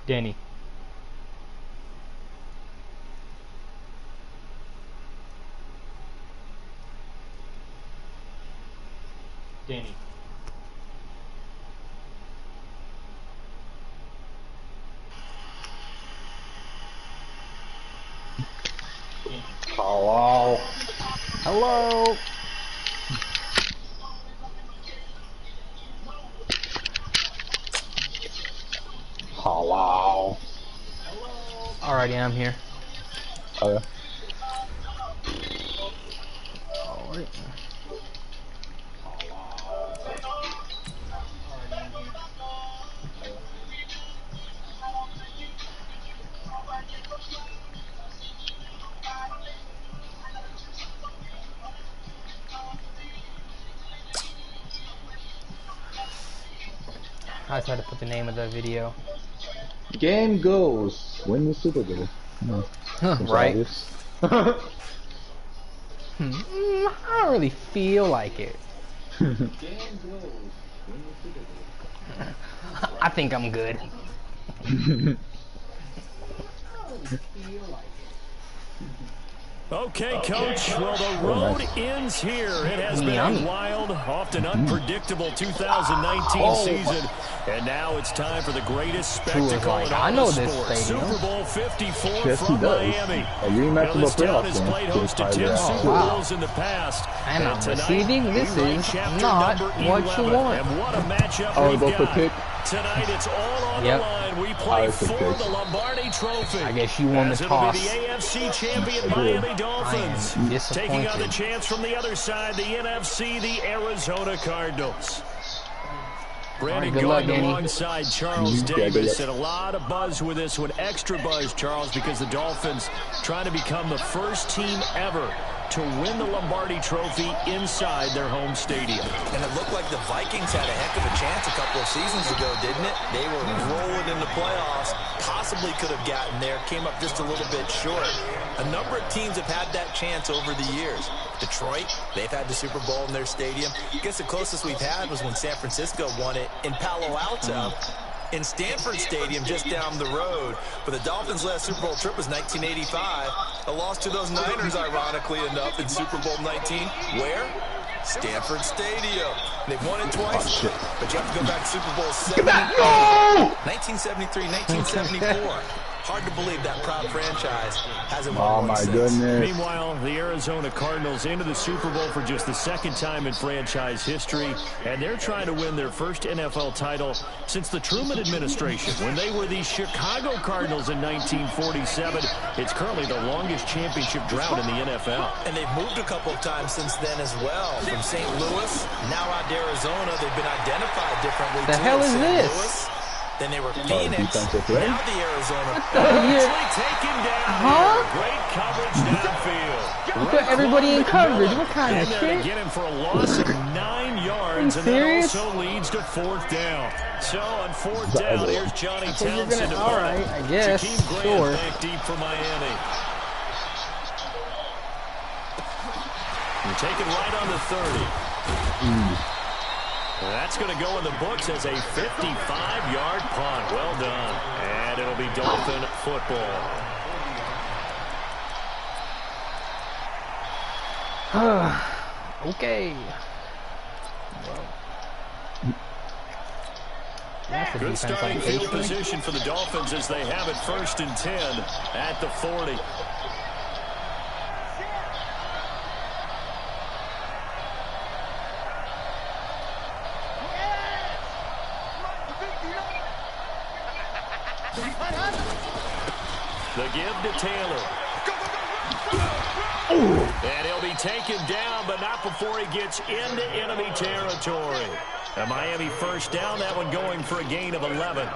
Danny. Danny. Hello. Hello. Hello. Alrighty, I'm here. Okay. Alright. I just had to put the name of the video. Game goes. Win the Super Bowl. Seems Right? obvious. I don't really feel like it. Game goes. Win the Super Bowl. I think I'm good. Okay, Coach. Well, the road ends here. It has been a wild, often unpredictable 2019 season. And now it's time for the greatest spectacle in all the sports. Super Bowl 54 from Miami. This town has played host to 10 Super Bowls in the past. And I'm receiving. This is not what you want. And what a matchup we've got. Tonight, it's all on the line. We play for the Lombardi Trophy. I guess you won the toss. It'll be the AFC champion Miami Dolphins taking on the chance from the other side, the NFC, the Arizona Cardinals. Brandon going alongside Charles Davis, and a lot of buzz with this one. Extra buzz, Charles, because the Dolphins trying to become the first team ever to win the Lombardi Trophy inside their home stadium. And it looked like the Vikings had a heck of a chance a couple of seasons ago, didn't it? They were rolling in the playoffs, possibly could have gotten there, came up just a little bit short. A number of teams have had that chance over the years. Detroit, they've had the Super Bowl in their stadium. I guess the closest we've had was when San Francisco won it in Palo Alto. In Stanford Stadium just down the road. But the Dolphins' last Super Bowl trip was 1985. A loss to those Niners, ironically enough, in Super Bowl 19. Where? Stanford Stadium. They've won it twice, but you have to go back to Super Bowl 7. 1973, 1974. Hard to believe that proud franchise hasn't won one since. Goodness. Meanwhile, the Arizona Cardinals into the Super Bowl for just the second time in franchise history, and they're trying to win their first NFL title since the Truman administration when they were the Chicago Cardinals in 1947. It's currently the longest championship drought in the NFL. And they've moved a couple of times since then as well. From St. Louis, now out to Arizona. They've been identified differently. The hell is this? Then they were Phoenix. Now the Arizona. Taken down. Great coverage downfield. You put everybody in coverage. What kind of shit? Get him for a loss of 9 yards, and that also leads to 4th down. So on 4th down, here's Johnny Townsend. All right, I guess. Sure. Back deep for Miami. You're taking right on the 30. That's going to go in the books as a 55-yard punt. Well done. And it'll be Dolphin football. Okay. Good starting field position for the Dolphins as they have it 1st and 10 at the 40. The give to Taylor. And he'll be taken down, but not before he gets into enemy territory. A Miami 1st down, that one going for a gain of 11.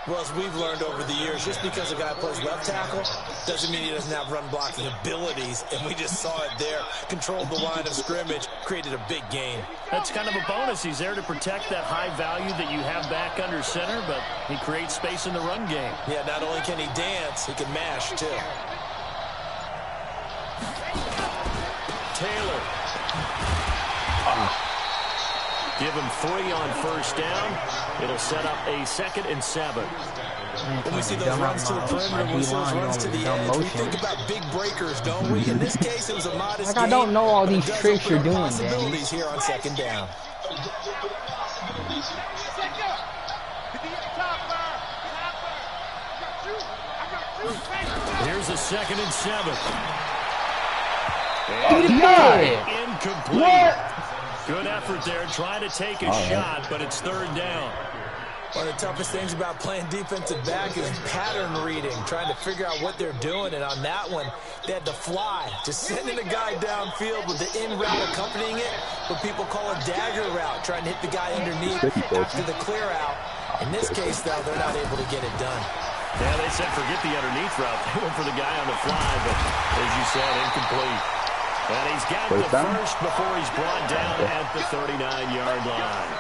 Well, as we've learned over the years, just because a guy plays left tackle doesn't mean he doesn't have run blocking abilities, and we just saw it there. Controlled the line of scrimmage, created a big gain. That's kind of a bonus. He's there to protect that high value that you have back under center, but he creates space in the run game. Yeah, not only can he dance, he can mash, too. Taylor. Give him 3 on first down. It'll set up a 2nd and 7. When we see those runs to the perimeter, when we see those runs to the edge, we think about big breakers, don't we? In this case, it was a modest I don't know all these tricks you're doing, possibilities here on 2nd down. Here's a 2nd and 7. Incomplete. What? Good effort there, trying to take a shot, but it's 3rd down. One of the toughest things about playing defensive back is pattern reading, trying to figure out what they're doing. And on that one, they had to fly, just sending a guy downfield with the in route accompanying it, what people call a dagger route, trying to hit the guy underneath after the clear out. In this case, though, they're not able to get it done. Yeah, they said forget the underneath route. They went for the guy on the fly, but as you said, incomplete. And he's got the first before he's brought down at the 39-yard line.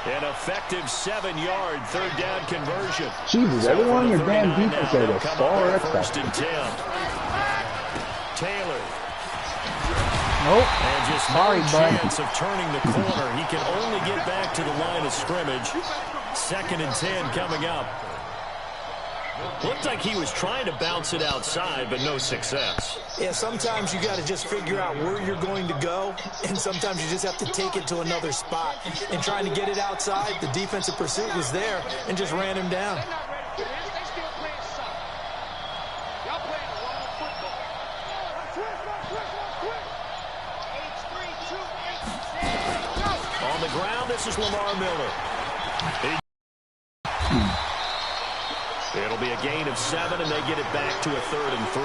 An effective 7-yard 3rd down conversion. Jesus, everyone in your damn defense had a star First and 10. Taylor. Nope. And just no chance of turning the corner. He can only get back to the line of scrimmage. 2nd and 10 coming up. Looked like he was trying to bounce it outside, but no success. Yeah, sometimes you got to just figure out where you're going to go, and sometimes you just have to take it to another spot. And trying to get it outside, the defensive pursuit was there and just ran him down. On the ground, this is Lamar Miller. It'll be a gain of 7, and they get it back to a 3rd and 3.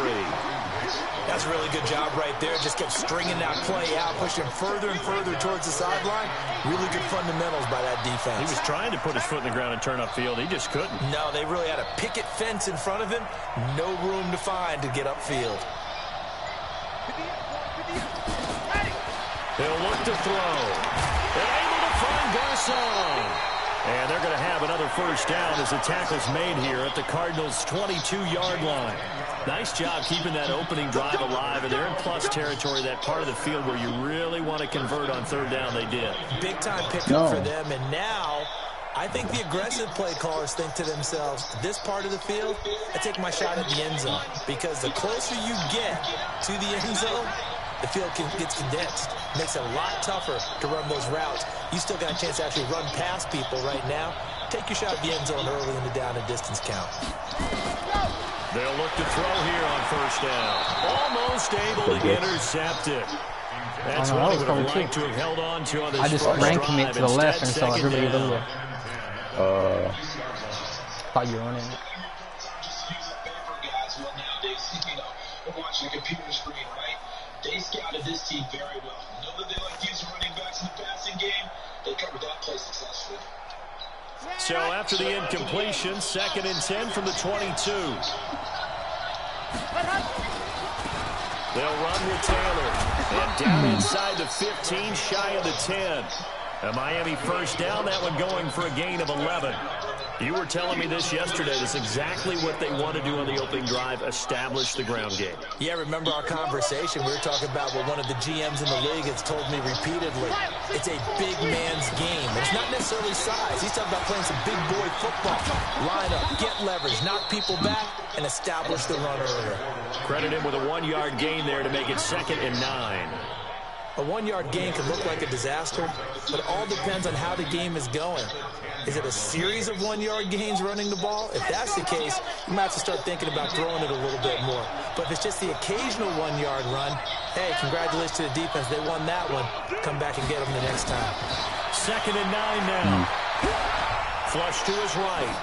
That's a really good job right there. Just kept stringing that play out, pushing further and further towards the sideline. Really good fundamentals by that defense. He was trying to put his foot in the ground and turn upfield. He just couldn't. No, they really had a picket fence in front of him. No room to find to get upfield. They'll look to throw. They're able to find Garcon. And they're going to have another first down as the tackle's made here at the Cardinals' 22-yard line. Nice job keeping that opening drive alive, and they're in plus territory, that part of the field where you really want to convert on 3rd down. They did. Big-time pickup for them, and now I think the aggressive play callers think to themselves, this part of the field, I take my shot at the end zone, because the closer you get to the end zone, the field gets condensed. Makes it a lot tougher to run those routes. You still got a chance to actually run past people right now. Take your shot at the end zone early in the down and distance count. They'll look to throw here on first down. Almost able to intercept it. That's what he would have liked to have held on to on this first drive. I just ran commit to the left and saw everybody over. Thought you were running it. Watching the computer screen, right? They scouted this team very well. Know that they like using running backs in the passing game. They covered that play successfully. So after the incompletion, 2nd and 10 from the 22. They'll run with Taylor. And down inside the 15, shy of the 10. A Miami first down, that one going for a gain of 11. You were telling me this yesterday. That's exactly what they want to do on the opening drive, establish the ground game. Yeah, remember our conversation. We were talking about what one of the GMs in the league has told me repeatedly. It's a big man's game. It's not necessarily size. He's talking about playing some big boy football. Line up, get leverage, knock people back, and establish the run earlier. Credit him with a 1-yard gain there to make it 2nd and 9. A 1-yard gain can look like a disaster, but it all depends on how the game is going. Is it a series of 1-yard gains running the ball? If that's the case, you might have to start thinking about throwing it a little bit more. But if it's just the occasional 1-yard run, hey, congratulations to the defense. They won that one. Come back and get them the next time. 2nd and 9 now. Flush to his right.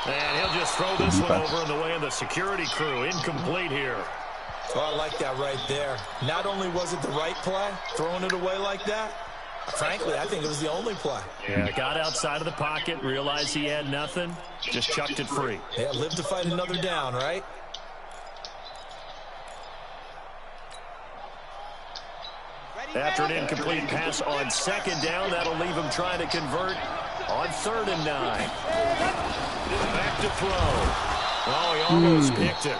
And he'll just throw this one over in the way of the security crew. Incomplete here. Oh, I like that right there. Not only was it the right play, throwing it away like that, frankly, I think it was the only play. Yeah, got outside of the pocket, realized he had nothing, just chucked it free. Yeah, live to fight another down, right? After an incomplete pass on 2nd down, that'll leave him trying to convert on 3rd and 9. Back to throw. Oh, he almost picked it.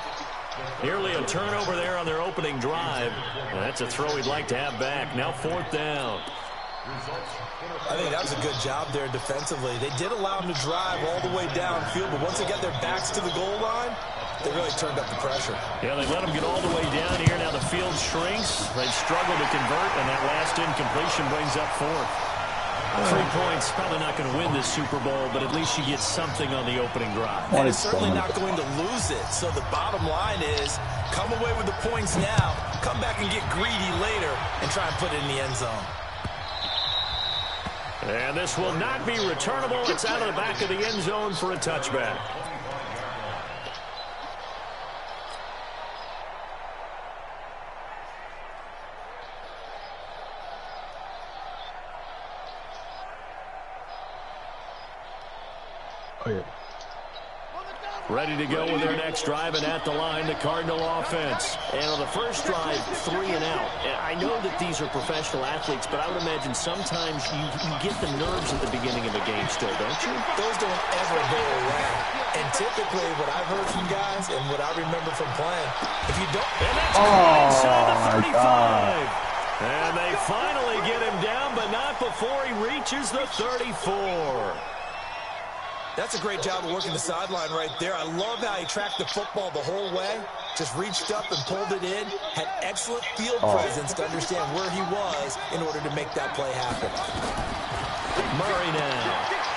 Nearly a turnover there on their opening drive. That's a throw he'd like to have back. Now 4th down. I think that was a good job there defensively. They did allow them to drive all the way downfield, but once they got their backs to the goal line, they really turned up the pressure. Yeah, they let them get all the way down here. Now the field shrinks. They've struggled to convert, and that last incompletion brings up fourth. 3 points, probably not going to win this Super Bowl, but at least you get something on the opening drive. And it's certainly not going to lose it. So the bottom line is, come away with the points now, come back and get greedy later, and try and put it in the end zone. And this will not be returnable. It's out of the back of the end zone for a touchback. Oh, yeah. Ready to go with their next drive, and at the line, the Cardinal offense. And on the first drive, 3 and out. And I know that these are professional athletes, but I would imagine sometimes you get the nerves at the beginning of a game still, don't you? Those don't ever go away. And typically, what I've heard from guys and what I remember from playing, if you don't... And that's inside the 35. And they finally get him down, but not before he reaches the 34. That's a great job of working the sideline right there. I love how he tracked the football the whole way. Just reached up and pulled it in. Had excellent field presence to understand where he was in order to make that play happen. Murray now.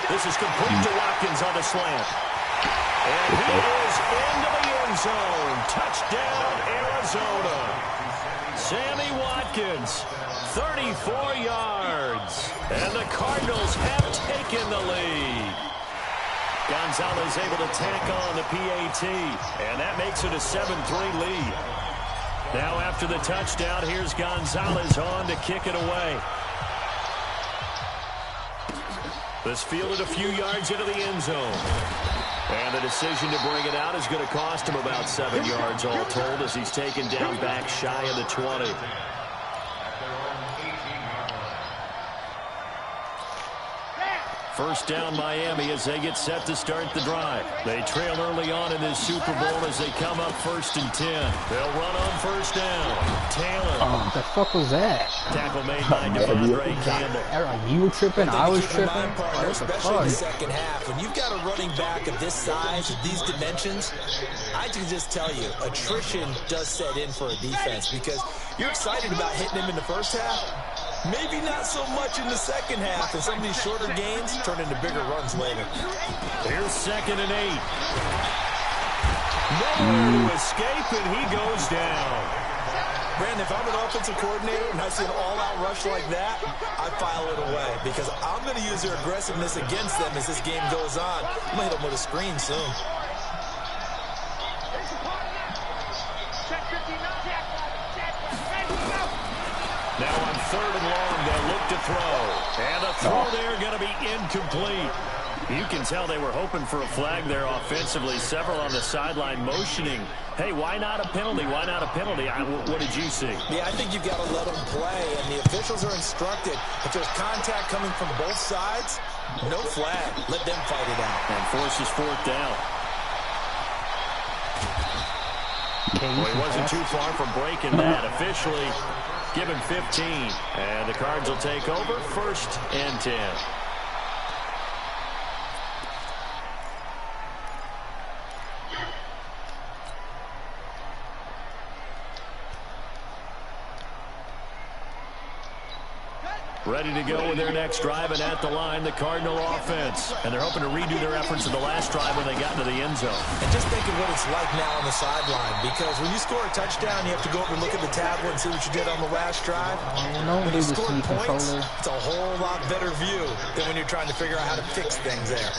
This is complete to Watkins on the slant. And he is into the end zone. Touchdown, Arizona. Sammy Watkins, 34 yards. And the Cardinals have taken the lead. Gonzalez able to tack on the PAT, and that makes it a 7-3 lead. Now after the touchdown, here's Gonzalez on to kick it away. This fielded a few yards into the end zone. And the decision to bring it out is going to cost him about 7 yards all told as he's taken down back shy of the 20. First down Miami as they get set to start the drive. They trail early on in this Super Bowl as they come up 1st and 10. They'll run on first down. Taylor. Oh, what the fuck was that? Tackle made by Devondre Campbell. You were tripping, I was tripping. Partner, especially in the second half. When you've got a running back of this size, of these dimensions, I can just tell you, attrition does set in for a defense because you're excited about hitting him in the first half. Maybe not so much in the second half, and some of these shorter gains turn into bigger runs later. Here's 2nd and 8. Nowhere to escape, and he goes down. Brandon, if I'm an offensive coordinator and I see an all-out rush like that, I file it away because I'm going to use their aggressiveness against them as this game goes on. I'm going to hit them with a screen soon. Now on 3rd and long, they'll look to throw. And the throw there going to be incomplete. You can tell they were hoping for a flag there offensively. Several on the sideline motioning. Hey, why not a penalty? Why not a penalty? What did you see? Yeah, I think you've got to let them play, and the officials are instructed. If there's contact coming from both sides, no flag. Let them fight it out. And forces 4th down. Well, he wasn't too far from breaking that. Officially, give him 15. And the Cards will take over 1st and 10. Ready to go with their next drive, and at the line, the Cardinal offense. And they're hoping to redo their efforts in the last drive when they got into the end zone. And just think of what it's like now on the sideline, because when you score a touchdown, you have to go up and look at the tablet and see what you did on the last drive. When you score points, it's a whole lot better view than when you're trying to figure out how to fix things there.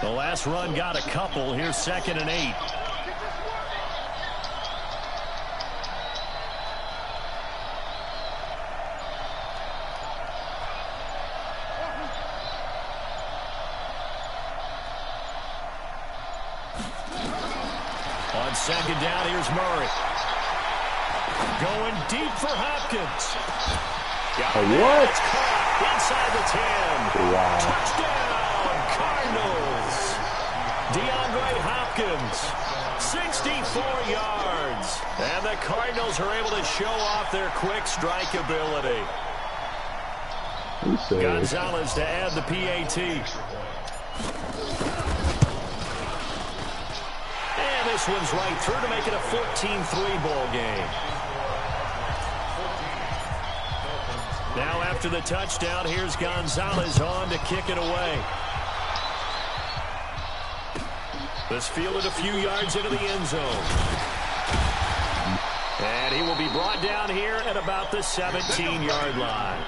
The last run got a couple. Here's 2nd and 8. On 2nd down, here's Murray. Going deep for Hopkins. What? Inside the 10. Wow. Touchdown, Cardinals. DeAndre Hopkins, 64 yards. And the Cardinals are able to show off their quick strike ability. Gonzalez to add the PAT. And this one's right through to make it a 14-3 ball game. Now after the touchdown, here's Gonzalez on to kick it away. This fielded a few yards into the end zone. And he will be brought down here at about the 17-yard line.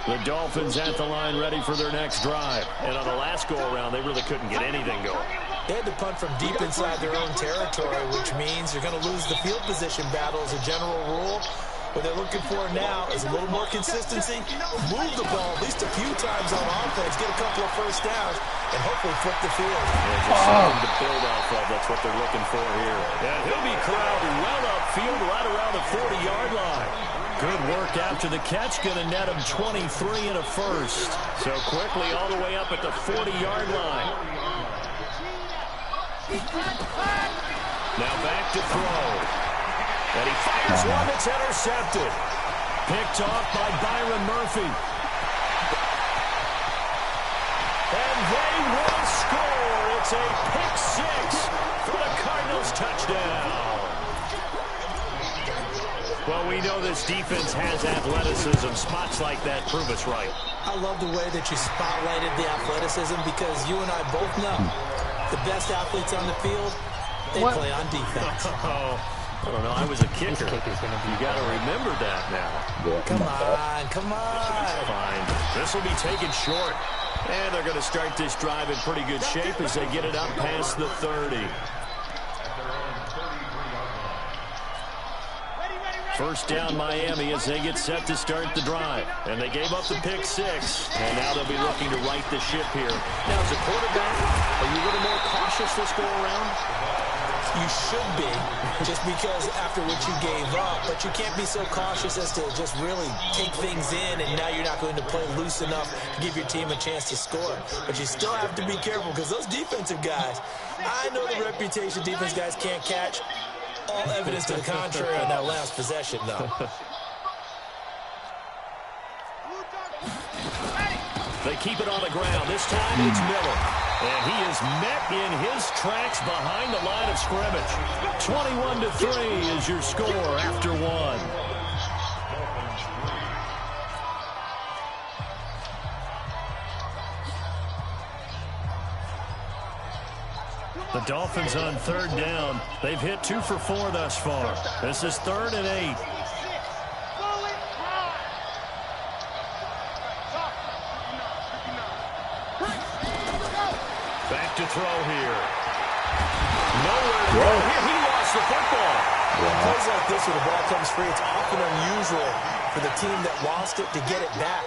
The Dolphins at the line ready for their next drive. And on the last go-around, they really couldn't get anything going. They had to punt from deep inside their own territory, which means you're going to lose the field position battle as a general rule. What they're looking for now is a little more consistency, move the ball at least a few times on offense, get a couple of first downs, and hopefully flip the field. Yeah, just something to build off of. That's what they're looking for here. Yeah, he'll be corralled well upfield right around the 40-yard line. Good work after the catch. Going to net him 23 and a first. So quickly all the way up at the 40-yard line. Now back to throw. And he fires one that's intercepted. Picked off by Byron Murphy. And they will score. It's a pick six for the Cardinals touchdown. Well, we know this defense has athleticism. Spots like that prove us right. I love the way that you spotlighted the athleticism because you and I both know the best athletes on the field, they play on defense. I don't know. I was a kicker. You got to remember that now. Yeah, come on. Fine. This will be taken short. And they're going to start this drive in pretty good shape as they get it up past the 30. First down Miami as they get set to start the drive. And they gave up the pick six. And now they'll be looking to right the ship here. Now, as a quarterback, are you a little more cautious this go around? You should be, just because after what you gave up, but you can't be so cautious as to just really take things in, and now you're not going to play loose enough to give your team a chance to score. But you still have to be careful because those defensive guys, I know the reputation defense guys can't catch. All evidence to the contrary on that last possession, though. They keep it on the ground. This time it's Miller. And he is met in his tracks behind the line of scrimmage. 21-3 is your score after one. The Dolphins on third down. They've hit 2 for 4 thus far. This is 3rd and 8. Back to throw here. Nowhere to go here. He lost the football. Plays like this where the ball comes free, it's often unusual for the team that lost it to get it back.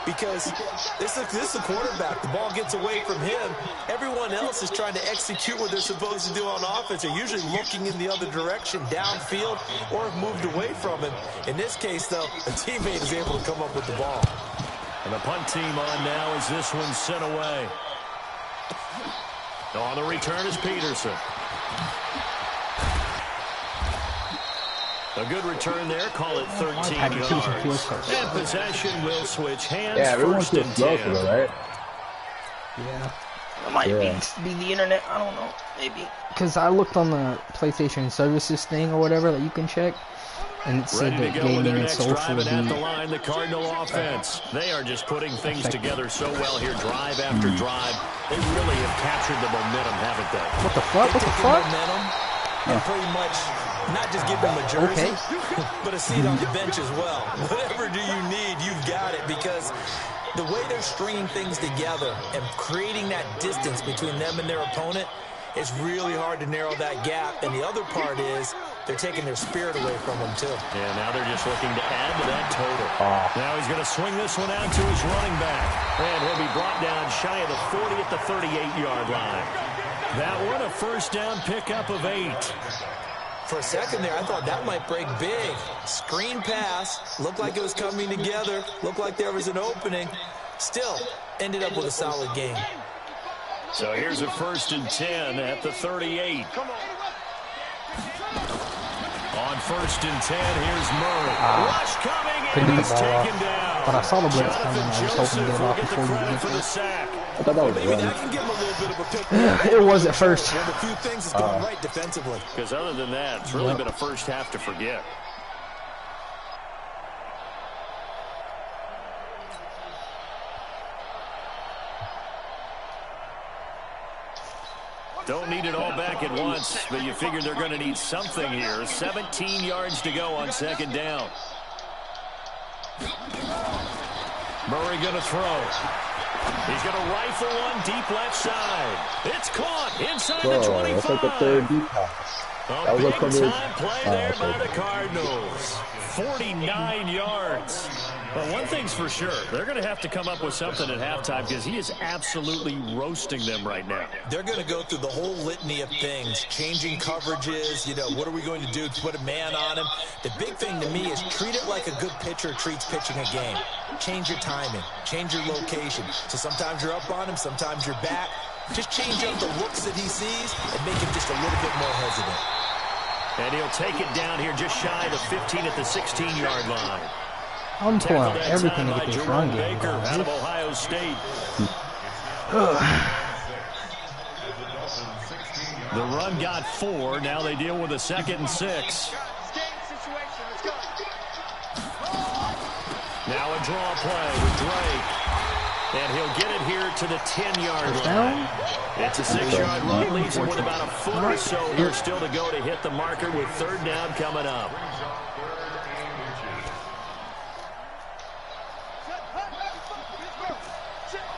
Because this is a quarterback. The ball gets away from him. Everyone else is trying to execute what they're supposed to do on offense. They're usually looking in the other direction, downfield, or have moved away from him. In this case, though, a teammate is able to come up with the ball. And the punt team on now as this one's sent away. On the return is Peterson. A good return there. Call it 13 yards. And possession will switch hands. Yeah, everyone's first and 10. Right? Yeah. It might be the internet. I don't know. Maybe. Because I looked on the PlayStation Services thing or whatever that you can check. And it said that gaming and social at the line, the Cardinal offense. They are just putting things together so well here, drive after drive. They really have captured the momentum, haven't they? What the fuck? What the fuck? Momentum and pretty much not just give them a jersey, but a seat on the bench as well. Whatever do you need, you've got it, because the way they're stringing things together and creating that distance between them and their opponent, it's really hard to narrow that gap. And the other part is they're taking their spirit away from them, too. Yeah, now they're just looking to add to that total. Now he's going to swing this one out to his running back. And he'll be brought down shy of the 40 at the 38-yard line. That one, a first down pickup of 8. For a second there, I thought that might break big. Screen pass. Looked like it was coming together. Looked like there was an opening. Still, ended up with a solid game. So here's a 1st and 10 at the 38. on 1st and 10. Here's Murray. Rush coming, and he's taken down. But I saw the blitz coming. I was hoping to get off before you get for the there. sack. I thought that was Maybe run. that can give him a little bit of a pick. It was at first. One of the few things that's gone right defensively. Because other than that, it's really been a first half to forget. Don't need it all back at once, but you figure they're going to need something here. 17 yards to go on 2nd down. Murray going to throw. He's going to rifle one deep left side. It's caught inside the 25. That's like the 3rd deep pass. That was a big-time play there by the Cardinals. 49 yards. But one thing's for sure, they're going to have to come up with something at halftime because he is absolutely roasting them right now. They're going to go through the whole litany of things, changing coverages, what are we going to do to put a man on him? The big thing to me is treat it like a good pitcher treats pitching a game. Change your timing, change your location. So sometimes you're up on him, sometimes you're back. Just change up the looks that he sees and make him just a little bit more hesitant. And he'll take it down here just shy of the 15 at the 16-yard line. I'm pulling out everything to get this run game. Baker out of Ohio State. The run got 4. Now they deal with a 2nd and 6. Now a draw play with Drake. And he'll get it here to the 10-yard line. It's a 6-yard run. Leaves him with about a foot or so here still to go to hit the marker with 3rd down coming up.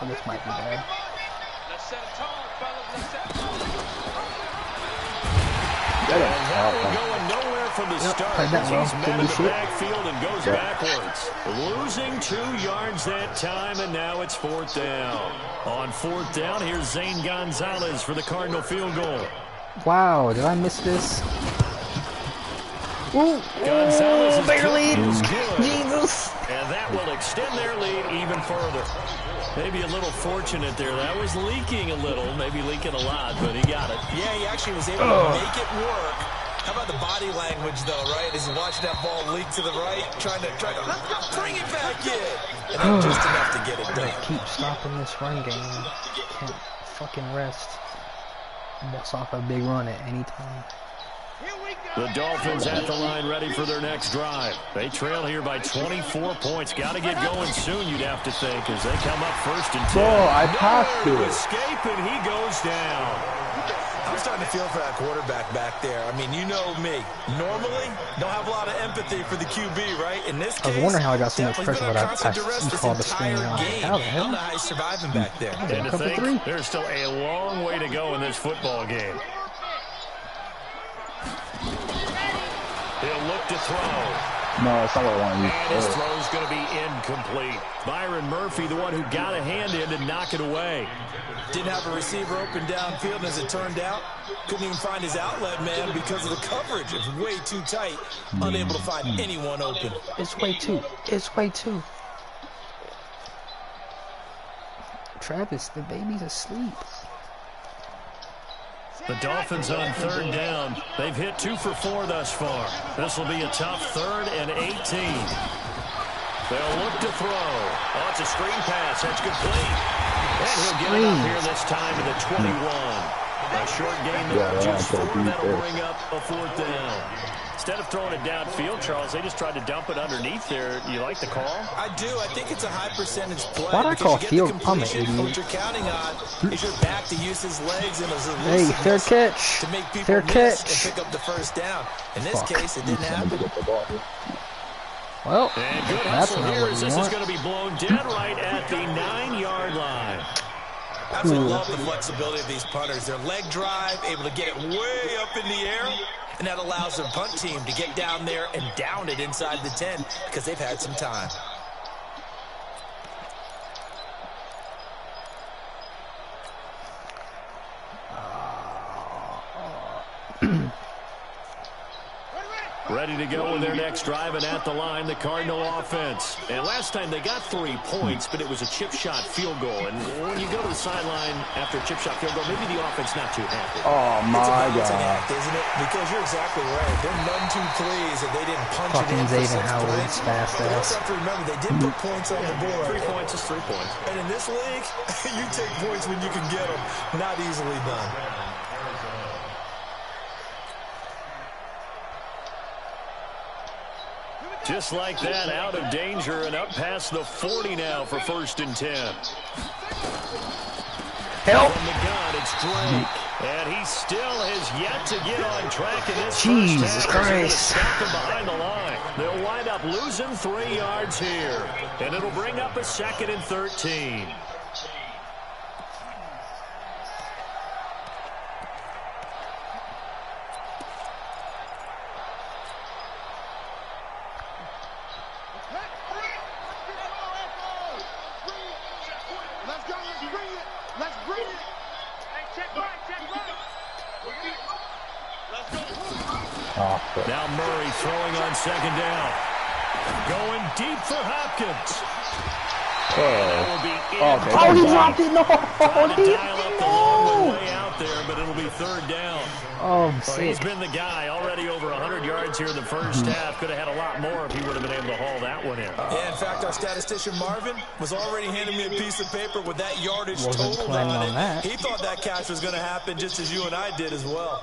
Oh, this might be bad. Going nowhere from the start. He's met in the backfield and goes backwards. Losing 2 yards that time, and now it's 4th down. On 4th down, here's Zane Gonzalez for the Cardinal field goal. Wow, did I miss this? Ooh, Gonzalez's bigger lead. good. Jesus. And that will extend their lead even further. Maybe a little fortunate there. That was leaking a little, maybe leaking a lot, but he got it. Yeah, he actually was able to make it work. How about the body language, though, right? As he watched that ball leak to the right, trying to bring it back in. And then just enough to get it done. Keep stopping this run game. Can't fucking rest. Bust off a big run at any time. The Dolphins at the line ready for their next drive. They trail here by 24 points. Got to get going soon, you'd have to think, as they come up 1st and 10. I passed to it. Escape, and he goes down. I'm starting to feel for that quarterback back there. I mean, you know me. Normally, don't have a lot of empathy for the QB, right? In this case, I was wondering how I got so much pressure, but I saw the screen game. now. How the hell? I don't know how he's surviving back there. And to think, there's still a long way to go in this football game. He'll look to throw. No, it's not what I want to use. And his throw's going to be incomplete. Byron Murphy, the one who got a hand in to knock it away. Didn't have a receiver open downfield, as it turned out. Couldn't even find his outlet man because of the coverage. It was way too tight. Unable to find anyone open. It's way too. It's way too. Travis, the baby's asleep. The Dolphins on 3rd down. They've hit 2 for 4 thus far. This will be a tough 3rd and 18. They'll look to throw. Oh, it's a screen pass. That's complete. And he'll get it up here this time to the 21. A short gain there, just 4. That'll bring up a 4th down. Instead of throwing it downfield, Charles, they just tried to dump it underneath there. You like the call? I do. I think it's a high percentage play. Why'd I call field? I'm an idiot. What you're counting on is your back to use his legs and his hey, fair catch. to make people fair miss catch. and pick up the 1st down. In this case, it didn't happen. Well, and good that's hustle not here what as you this want. is going to be blown dead right at the 9-yard line. Absolutely love the flexibility of these punters. Their leg drive, able to get it way up in the air, and that allows their punt team to get down there and down it inside the 10 because they've had some time. Ready to go with their next drive, and at the line, the Cardinal offense. And last time they got 3 points, but it was a chip shot field goal. And when you go to the sideline after a chip shot field goal, maybe the offense not too happy. Oh, my God. It's an act, isn't it? Because you're exactly right. They're none too pleased that they didn't punch it in for 6 points. Fast But also have to remember, they did put points on the board. 3 points is 3 points. And in this league, you take points when you can get them. Not easily done. Just like that, out of danger and up past the 40 now for 1st and 10. Help! From the gun, it's Drake. And he still has yet to get on track in this Jesus first half. Christ. Stop him behind the line. They'll wind up losing 3 yards here. And it'll bring up a 2nd and 13. Now Murray throwing on 2nd down. Going deep for Hopkins. Oh, he dropped it. No. Trying to dial up the long way out there, but it'll be 3rd down. Oh, well, he's been the guy already over 100 yards here in the first half. Could have had a lot more if he would have been able to haul that one in. Yeah, in fact, our statistician Marvin was already handing me a piece of paper with that yardage totaled on it. He thought that catch was going to happen just as you and I did as well.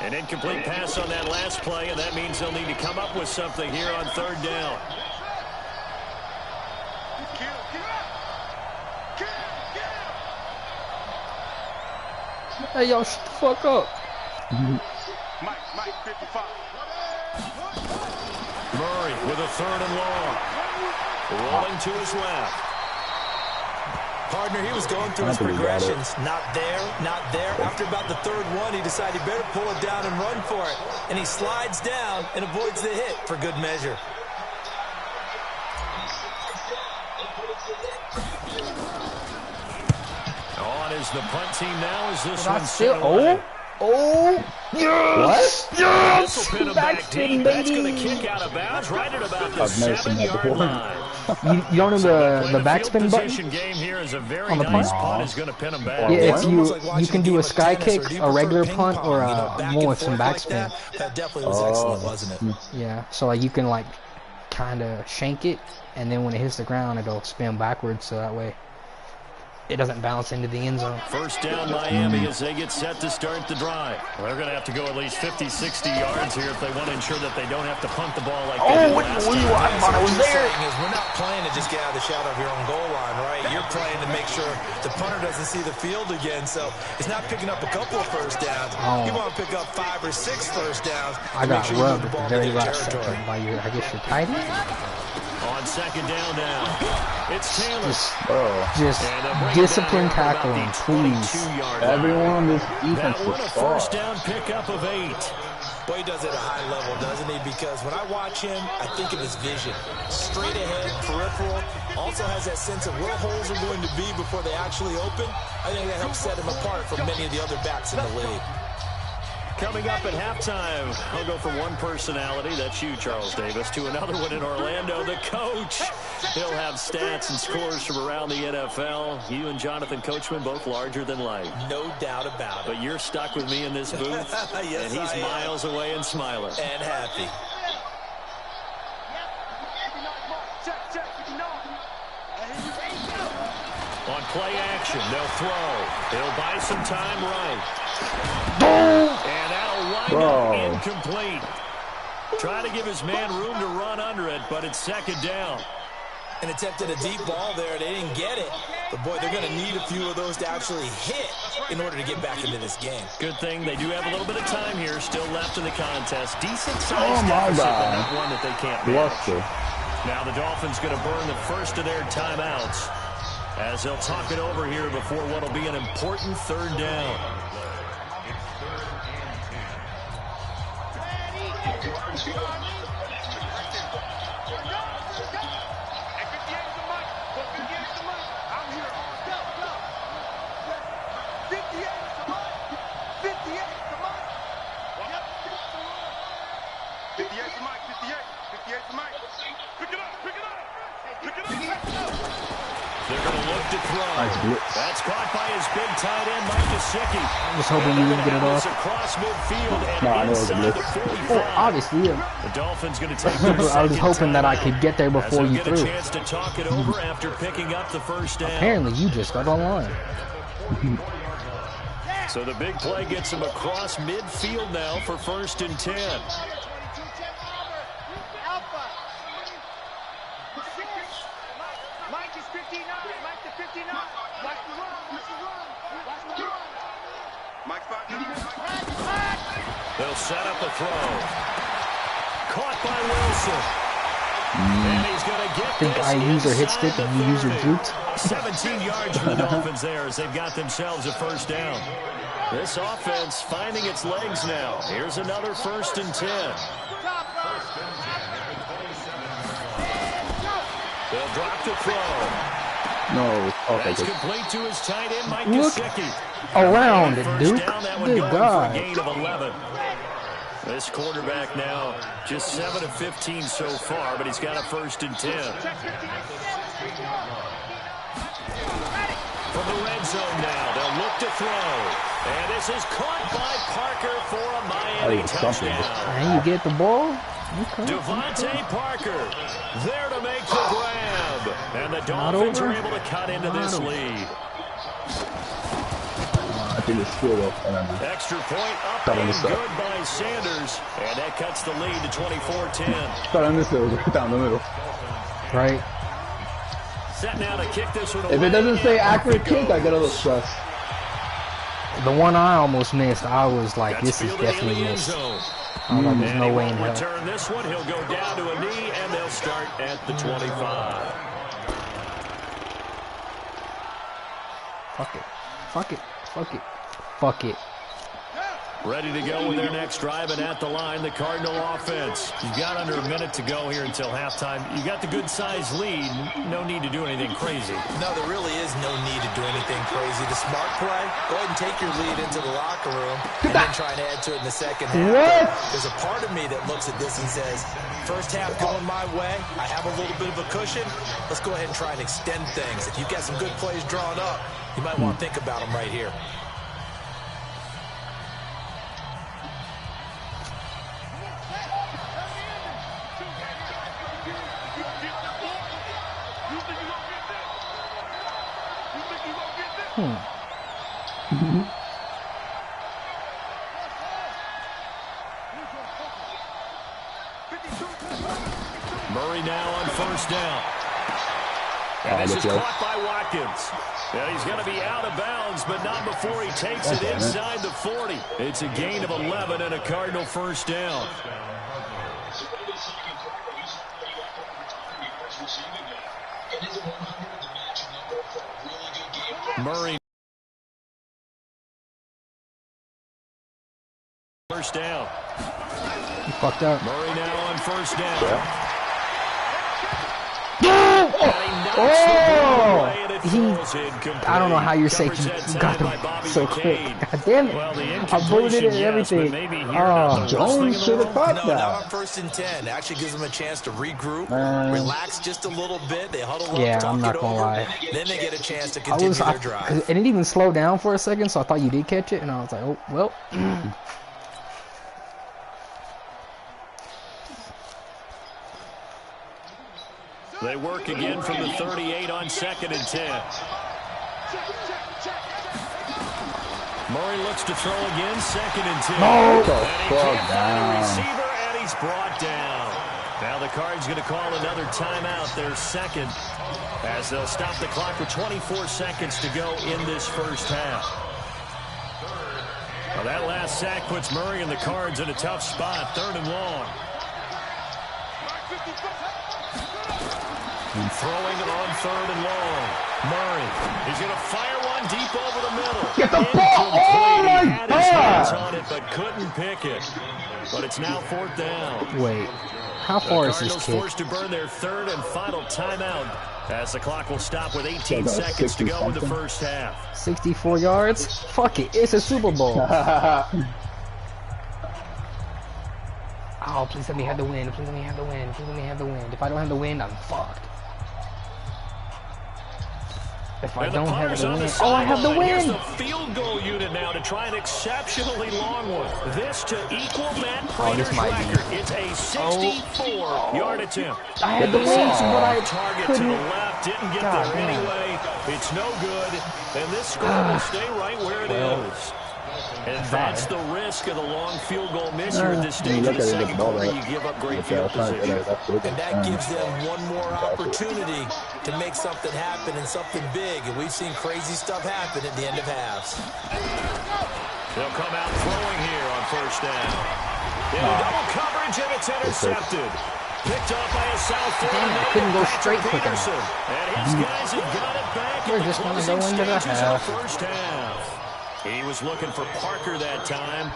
An incomplete pass on that last play, and that means they'll need to come up with something here on 3rd down. Hey, y'all, shut the fuck up. Mike, 55. Murray with a 3rd and long. Rolling to his left. Partner, he was going through his progressions. Not there, not there. After about the 3rd one, he decided he better pull it down and run for it. And he slides down and avoids the hit for good measure. On is the punt team now as this But one's still, yes! What? Yes! Pin him back deep. That's going to kick out of bounds right at about the 7-yard line. You don't know the backspin button? Game here is a very on the nice punt? punt is going to pin him back. Yeah, if you can do a sky kick, a regular punt, or one with some backspin. That definitely was excellent, wasn't it? Yeah, so like you can like kind of shank it, and then when it hits the ground, it'll spin backwards, so that way it doesn't bounce into the end zone. 1st down Miami as they get set to start the drive. Well, they're going to have to go at least 50, 60 yards here if they want to ensure that they don't have to punt the ball like they did last time. I thought I was there. We're not playing to just get out of the shadow of your own goal line, right? You're playing to make sure the punter doesn't see the field again, so it's not picking up a couple of 1st downs. You want to pick up 5 or 6 1st downs. I got rubbed at the very last second by your, I guess, your tight end. On 2nd down now, it's Taylor. Just discipline tackling, please. Everyone on this defense that one is a 1st down pickup of 8. Boy, he does it at a high level, doesn't he? Because when I watch him, I think of his vision. Straight ahead, peripheral. Also has that sense of where holes are going to be before they actually open. I think that helps set him apart from many of the other backs in the league. Coming up at halftime, I'll go from one personality, that's you, Charles Davis, to another one in Orlando, the coach. He'll have stats and scores from around the NFL. You and Jonathan Coachman, both larger than life. No doubt about it. But you're stuck with me in this booth, yes, and he's miles away and smiling. And happy. On play action, they'll throw. They'll buy some time right. And that'll wind up incomplete. Try to give his man room to run under it, but it's 2nd down. And attempted a deep ball there. They didn't get it. But, boy, they're going to need a few of those to actually hit in order to get back into this game. Good thing they do have a little bit of time here still left in the contest. Decent size deficit, but not one that they can't manage. Now the Dolphins going to burn the first of their timeouts as they'll talk it over here before what will be an important 3rd down. to throw. That's caught by his big tight end, Mike Gesicki. I was hoping you would get it off. Across midfield No, I and know it was a inside blitz. the 45. Oh, obviously, yeah. The Dolphins going to take their I was hoping that I could get there before you threw. threw. Get a chance to talk it over after picking up the first down. Apparently, you just got online. So the big play gets him across midfield now for 1st and 10. They'll set up a throw. Caught by Wilson. And he's going to get I think I user hit stick and you user juked. 17 yards for the Dolphins there as they've got themselves a first down. This offense finding its legs now. Here's another 1st and 10. They'll drop the throw. No. Okay, That's good. complete to his tight end, Mike Look Gesicki. around it, First Duke. down, that one Good going for a God. gain of 11. This quarterback now just 7 of 15 so far, but he's got a 1st and 10. From the red zone now, they'll look to throw. And this is caught by Parker for a Miami touchdown. And you get the ball? Okay. Devontae Parker there to make the grab. And the Dolphins are able to cut into this lead. I think it's still up. Extra point up and good by Sanders. And that cuts the lead to 24-10. Down the middle. Right. Set now to kick this one away. If it doesn't say accurate kick, I get a little stressed. The one I almost missed, I was like, this is definitely missed. I'm like, there's no way in hell. Return this one, he'll go down to a knee, and they'll start at the 25. Fuck it. Fuck it. Fuck it. Fuck it. Ready to go with their next drive, and at the line, the Cardinal offense. You've got under a minute to go here until halftime. You got the good-sized lead. No need to do anything crazy. No, there really is no need to do anything crazy. The smart play, go ahead and take your lead into the locker room and then try and add to it in the second half. There's a part of me that looks at this and says, first half going my way, I have a little bit of a cushion. Let's go ahead and try and extend things. If you've got some good plays drawn up, you might want to think about them right here. Murray now on first down. And this is caught by Watkins. Yeah, he's going to be out of bounds, but not before he takes it inside the 40. It's a gain of 11 and a Cardinal first down. Murray. First down. You fucked up. Murray now on first down. I don't know how you're saying you got them so quick. God damn it. I voted and everything. Oh, Jones should have caught that. Now on 1st and 10. Actually gives them a chance to regroup, relax just a little bit. They huddle up, yeah, talk I'm not it gonna over. lie. Then they get a chance to continue their drive. It didn't even slow down for a second, so I thought you did catch it, and I was like, oh, well. They work again from the 38 on 2nd and 10. Murray looks to throw again, 2nd and 10. Oh, and he can't find a receiver, and he's brought down. Now the Cards going to call another timeout, their second, as they'll stop the clock with 24 seconds to go in this first half. Well, that last sack puts Murray and the Cards in a tough spot, 3rd and long. Throwing it on 3rd and long. Murray, he's going to fire one deep over the middle. Get the ball! Oh my Had his hands God! on it, but couldn't pick it. But it's now 4th down. Wait, how far is this Cardinals kick? forced to burn their 3rd and final timeout as the clock will stop with 18 seconds to go in the first half. 64 yards? Fuck it, it's a Super Bowl. Oh, please let me have the win. Please let me have the win. Please let me have the win. If I don't have the win, I'm fucked. If I don't have the win. Oh, I have the win! Here's the field goal unit now to try an exceptionally long one. This to equal Matt Prater's record. It's a 64-yard attempt. I had the win, but I target to the left. Didn't get there anyway. It's no good. And this score will stay right where it is. And that's the risk of the long field goal miss here at this stage of the second quarter. You give up great field position. And that gives them one more opportunity to make something happen and something big. And we've seen crazy stuff happen at the end of halves. They'll come out throwing here on first down. Double coverage, and it's intercepted. Picked off by a South Florida. I couldn't go straight quick enough. And his guys have got it back. We're just going to go into the half. First half. He was looking for Parker that time.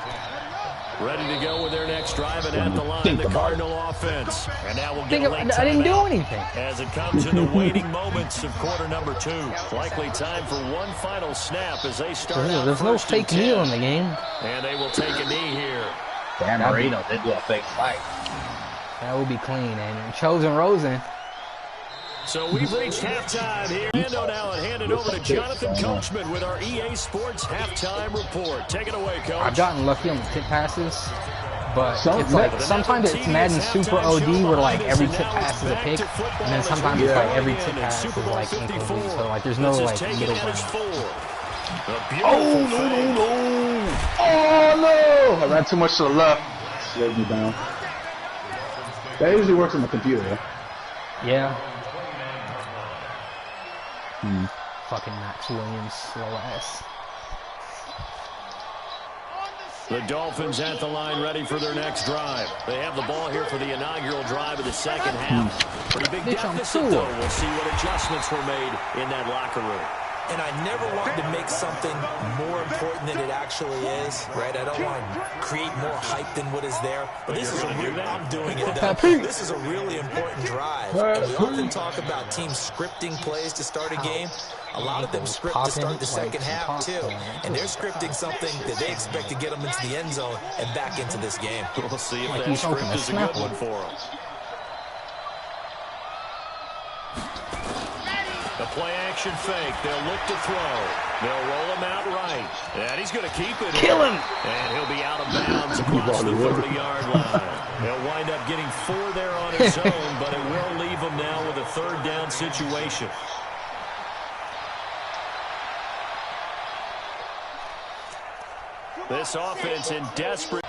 Ready to go with their next drive, and at the line, the Cardinal offense. And now we'll get a late I didn't do anything. As it comes to the waiting moments of quarter number 2. Likely time for one final snap as they start out. There's no fake knee in the game. And they will take a knee here. Dan Marino did do a fake fight. That would be clean, and Chosen Rosen. So we've reached halftime here. Ando now and hand it over to Jonathan Coachman with our EA Sports Halftime Report. Take it away, Coach. I've gotten lucky on the tip passes, but it's like sometimes it's Madden Super OD where like every tip pass is a pick, and then sometimes it's like every tip pass is like incomplete. So like there's no like middle ground. Oh no! Oh no! I ran too much to the left. Slowed me down. That usually works on the computer. Yeah. Fucking Max Williams, slow ass. The Dolphins at the line, ready for their next drive. They have the ball here for the inaugural drive of the second half. Pretty big deficit, though. We'll see what adjustments were made in that locker room. And I never want to make something more important than it actually is, right? I don't want to create more hype than what is there. But this is I'm doing it, though. This is a really important drive. And we often talk about teams scripting plays to start a game. A lot of them script to start the second half, too. And they're scripting something that they expect to get them into the end zone and back into this game. We'll see if that script is a good one for them. The play-action fake. They'll look to throw. They'll roll him out right. And he's going to keep it. Kill him! And he'll be out of bounds across the 30-yard line. He'll wind up getting 4 there on his own, but it will leave him now with a third down situation. This offense in desperate.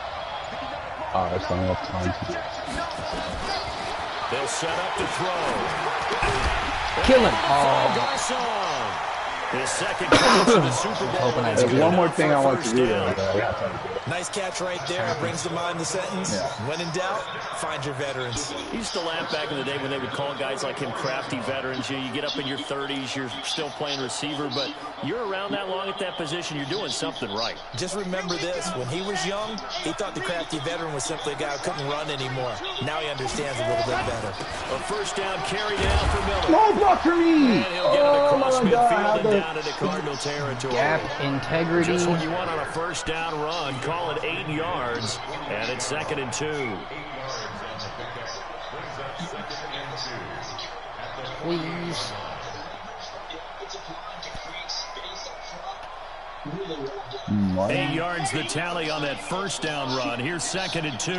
That's not enough time. They'll set up to throw. Kill him. Oh. His second catch in the Super Bowl. There's one more thing I want to do there. Nice catch right there. Brings to mind the sentence. Yeah. When in doubt, find your veterans. He used to laugh back in the day when they would call guys like him crafty veterans. You get up in your 30s, you're still playing receiver, but you're around that long at that position, you're doing something right. Just remember this. When he was young, he thought the crafty veteran was simply a guy who couldn't run anymore. Now he understands a little bit better. A first down carry down for Miller. No block for me! And he'll get it across midfield and down into Cardinal territory. Gap integrity. Just what you want on a first down run. Call it 8 yards. And it's 2nd and 2. Please. 8 yards the tally on that first down run. Here's 2nd and 2.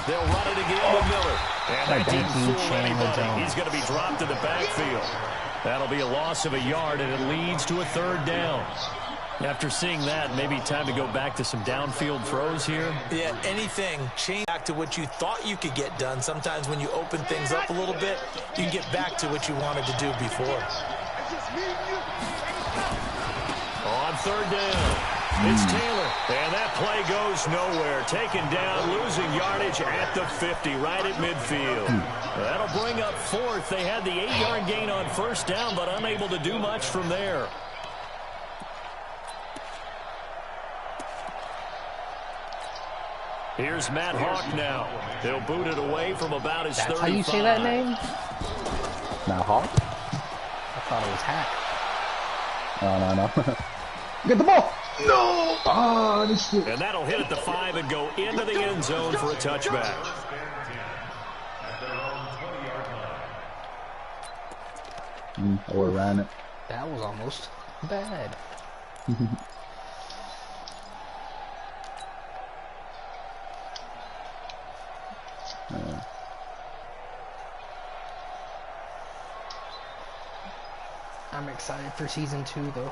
They'll run it again with Miller. And that didn't fool anybody. He's going to be dropped in the backfield. That'll be a loss of a yard, and it leads to a third down. After seeing that, maybe time to go back to some downfield throws here. Yeah, anything. Change back to what you thought you could get done. Sometimes when you open things up a little bit, you can get back to what you wanted to do before. On third down. It's Taylor, and that play goes nowhere. Taken down, losing yardage at the 50, right at midfield. That'll bring up 4th. They had the 8-yard gain on first down, but unable to do much from there. Here's Matt Hawk now. He'll boot it away from about his 35. That's how you say that name? Matt Hawk? I thought it was Hack. No. Get the ball! No! Ah, this is... And that'll hit at the 5 and go into the end zone for a touchback. I would have ran it. That was almost bad. I'm excited for season 2, though.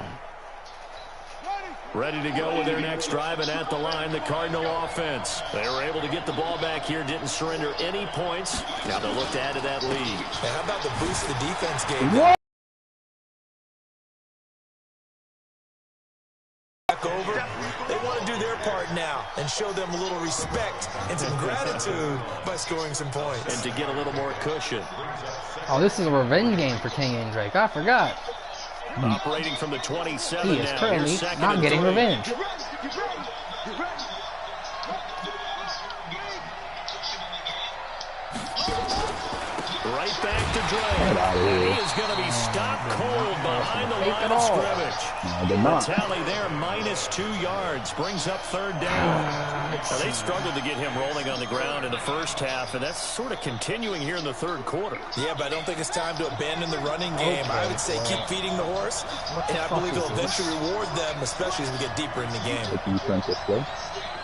Ready to go with their next drive, and at the line, the Cardinal offense. They were able to get the ball back here, didn't surrender any points. Now they'll look to add to that lead. And how about the boost the defense gave them? Back over. They want to do their part now and show them a little respect and some gratitude by scoring some points. And to get a little more cushion. Oh, this is a revenge game for Kenyan Drake. I forgot. Operating from the 27 he is now. currently not getting revenge. Right back to Dre. He is going to be stopped cold behind the line of scrimmage. The tally there, -2 yards, brings up 3rd down. Now, they struggled to get him rolling on the ground in the first half, and that's sort of continuing here in the 3rd quarter. Yeah, but I don't think it's time to abandon the running game. I would say keep feeding the horse, and I believe it'll eventually reward them, especially as we get deeper in the game.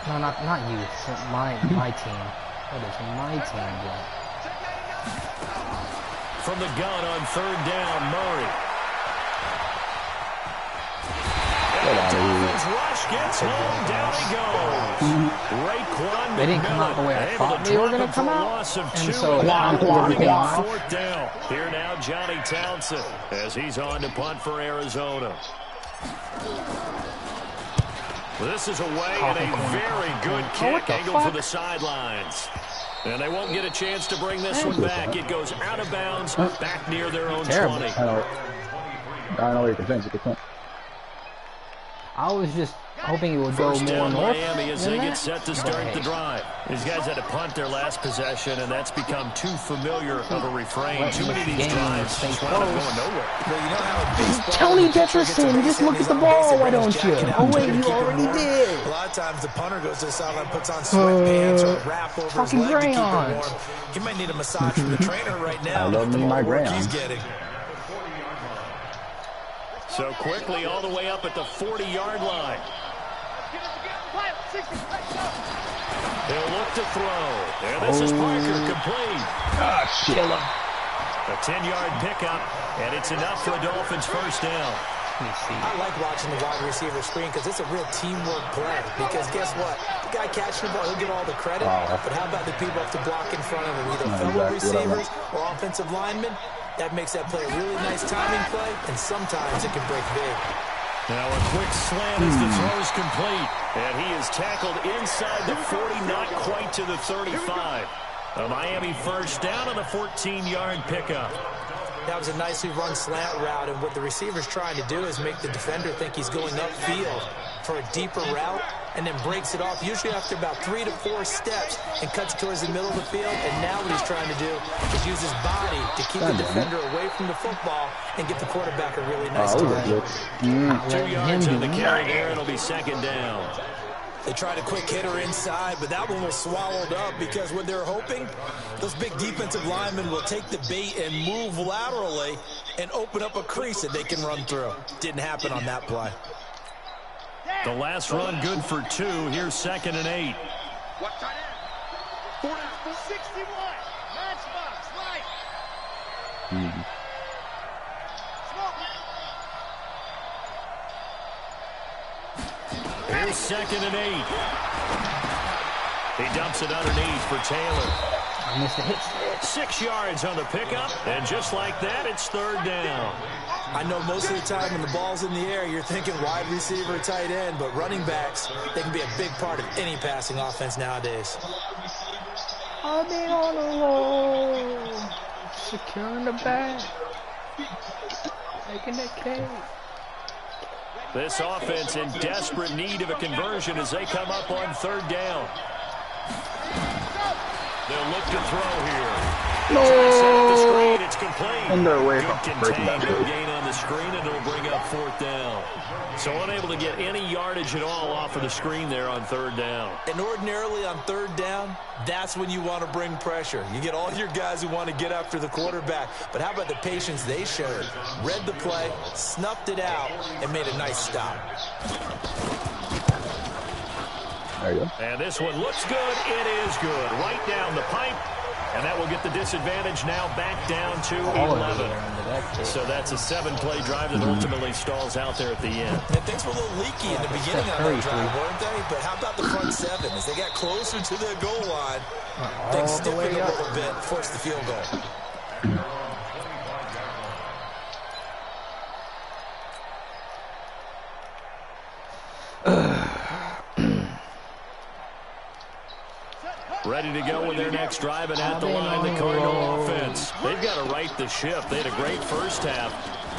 No, not you. My team. That is my team, bro. From the gun on 3rd down, Murray. Dolphins rush gets home, down he goes. Raekwon they didn't come out the way I thought they were going to come out, and so everything off. 4th down. Here now, Johnny Townsend, as he's on to punt for Arizona. This is away, and a very good kick angled for the sidelines. And they won't get a chance to bring this one back. It goes out of bounds, back near their own 20. I don't know what you can think. I was just hoping it would First go more down north. Miami as they get set to start the drive. These guys had to punt their last possession, and that's become too familiar of a refrain. Too many of these drives just wound up going nowhere. Well, you know how baseball, Tony Jefferson, just look at the ball, why don't you? Oh, wait, you already did. A lot of times the punter goes to the sideline, puts on sweatpants or a wrap over his leg to keep it warm. He might need a massage from the trainer right now. I love me my work Graham. he's getting. So quickly all the way up at the 40-yard line. They'll look to throw. And this is Parker, complete. Kill him. A 10-yard pickup, and it's enough for a Dolphins first down. I like watching the wide receiver screen because it's a real teamwork play. Because guess what? The guy catching the ball, he'll get all the credit. But how about the people have to block in front of him, either fellow receivers or offensive linemen? That makes that play a really nice timing play, and sometimes it can break big. Now a quick slant as the throw's complete. And he is tackled inside the 40, not quite to the 35. A Miami first down on a 14-yard pickup. That was a nicely run slant route, and what the receiver's trying to do is make the defender think he's going upfield for a deeper route, and then breaks it off, usually after about 3 to 4 steps, and cuts towards the middle of the field. And now what he's trying to do is use his body to keep the defender away from the football and get the quarterback a really nice target. 2 yards on the carry there, it'll be 2nd down. They tried a quick hitter inside, but that one was swallowed up because what they're hoping, those big defensive linemen will take the bait and move laterally and open up a crease that they can run through. Didn't happen on that play. The last run good for 2. Here's 2nd and 8. What tight end? 61. Matchbox, right. Here's 2nd and 8. He dumps it underneath for Taylor. I missed the hit. 6 yards on the pickup, and just like that, it's 3rd down. I know most of the time when the ball's in the air, you're thinking wide receiver, tight end, but running backs, they can be a big part of any passing offense nowadays. I'll be on the roll. Securing the bag. Making the cake. This offense in desperate need of a conversion as they come up on 3rd down. They'll look to throw here. No! It's complete. And they're away Good from breaking that contained, play. gain on the screen, and it'll bring up 4th down. So unable to get any yardage at all off of the screen there on 3rd down. And ordinarily on 3rd down, that's when you want to bring pressure. You get all your guys who want to get after the quarterback. But how about the patience they showed? Read the play, snuffed it out, and made a nice stop. There you go. And this one looks good. It is good. Right down the pipe. And that will get the disadvantage now back down to 11. So that's a 7-play drive that ultimately stalls out there at the end. And things were a little leaky in the beginning of that drive, weren't they? But how about the front 7? As they got closer to the goal line, things stiffened a little bit, forced the field goal. Ready to go with their next drive, and at the line, the Cardinal offense. They've got to right the ship. They had a great first half,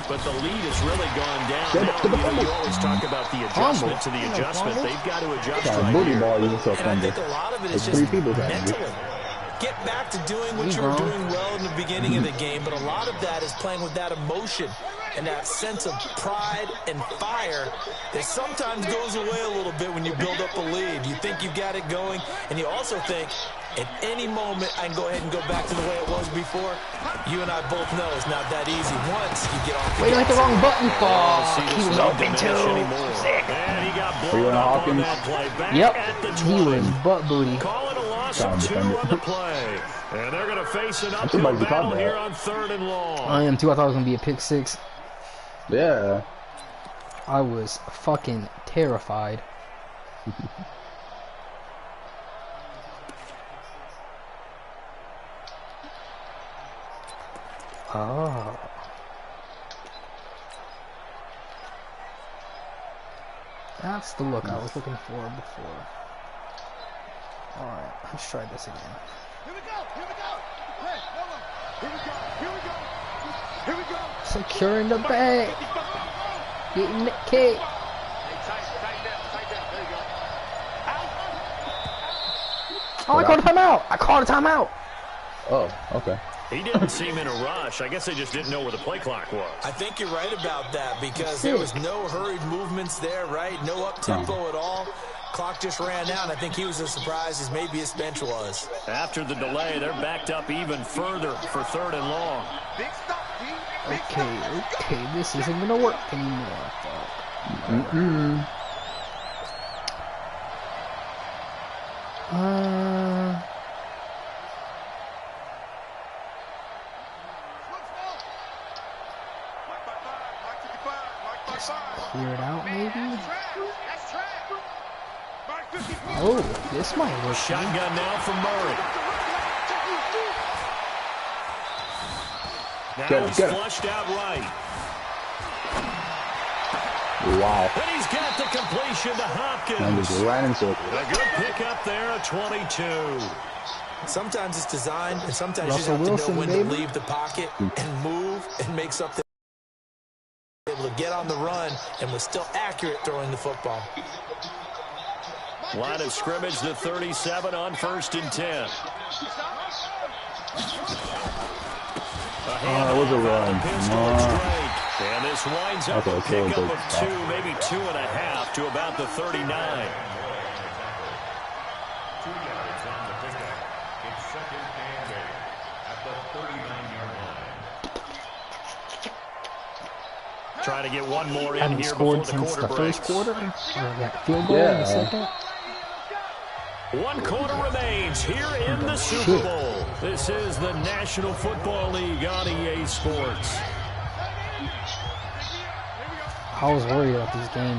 but the lead has really gone down. Now, you always talk about the adjustment to the adjustment. They've got to adjust right here. And I think a lot of it is just mentally. Get back to doing what you were doing well in the beginning of the game, but a lot of that is playing with that emotion and that sense of pride and fire that sometimes goes away a little bit when you build up a lead. You think you've got it going, and you also think at any moment I can go ahead and go back to the way it was before. You and I both know it's not that easy once you get off the wait, like the wrong button. He was open too. And he got blown up on that play. Back at the 20. He was butt booty. Calling a loss of 2 on the play. And they're going to face an uphill battle here on 3rd and long. I am too. I thought it was going to be a pick 6. Yeah. I was fucking terrified. Oh. That's the look I was looking for before. Alright, let's try this again. Here we go, here we go. Hey, hold on. Here we go, here we go. Here we go. Securing the bag. Getting the cake. Hey, tight down. There you go. Oh, I called a timeout. I called a timeout. Oh, okay. He didn't seem in a rush. I guess they just didn't know where the play clock was. I think you're right about that because there was no hurried movements there, right? No up-tempo at all. Clock just ran out. I think he was as surprised as maybe his bench was. After the delay, they're backed up even further for 3rd and long. Big stop, Pete. Okay, this isn't gonna work anymore. Just clear it out, maybe? Oh, this might work. Shotgun now from Murray. Now he's flushed out right. Wow. And he's got the completion to Hopkins. And just ran in circles. A good pick up there at 22. Sometimes it's designed, and sometimes Russell you just have to know Wilson, when baby. to leave the pocket and move and make something. Able to get on the run and was still accurate throwing the football. Line of scrimmage, the 37 on 1st and 10. That was a run. And this winds up a pickup of 2, maybe 2.5 to about the 39. 2 yards on the pickup. It's 2nd and 8 at the 39-yard line. Trying to get one more in Haven't here before scored the since quarter the breaks. first quarter. That field goal in the second. 1 quarter remains here in the Super Bowl. This is the National Football League on EA Sports. I was worried about this game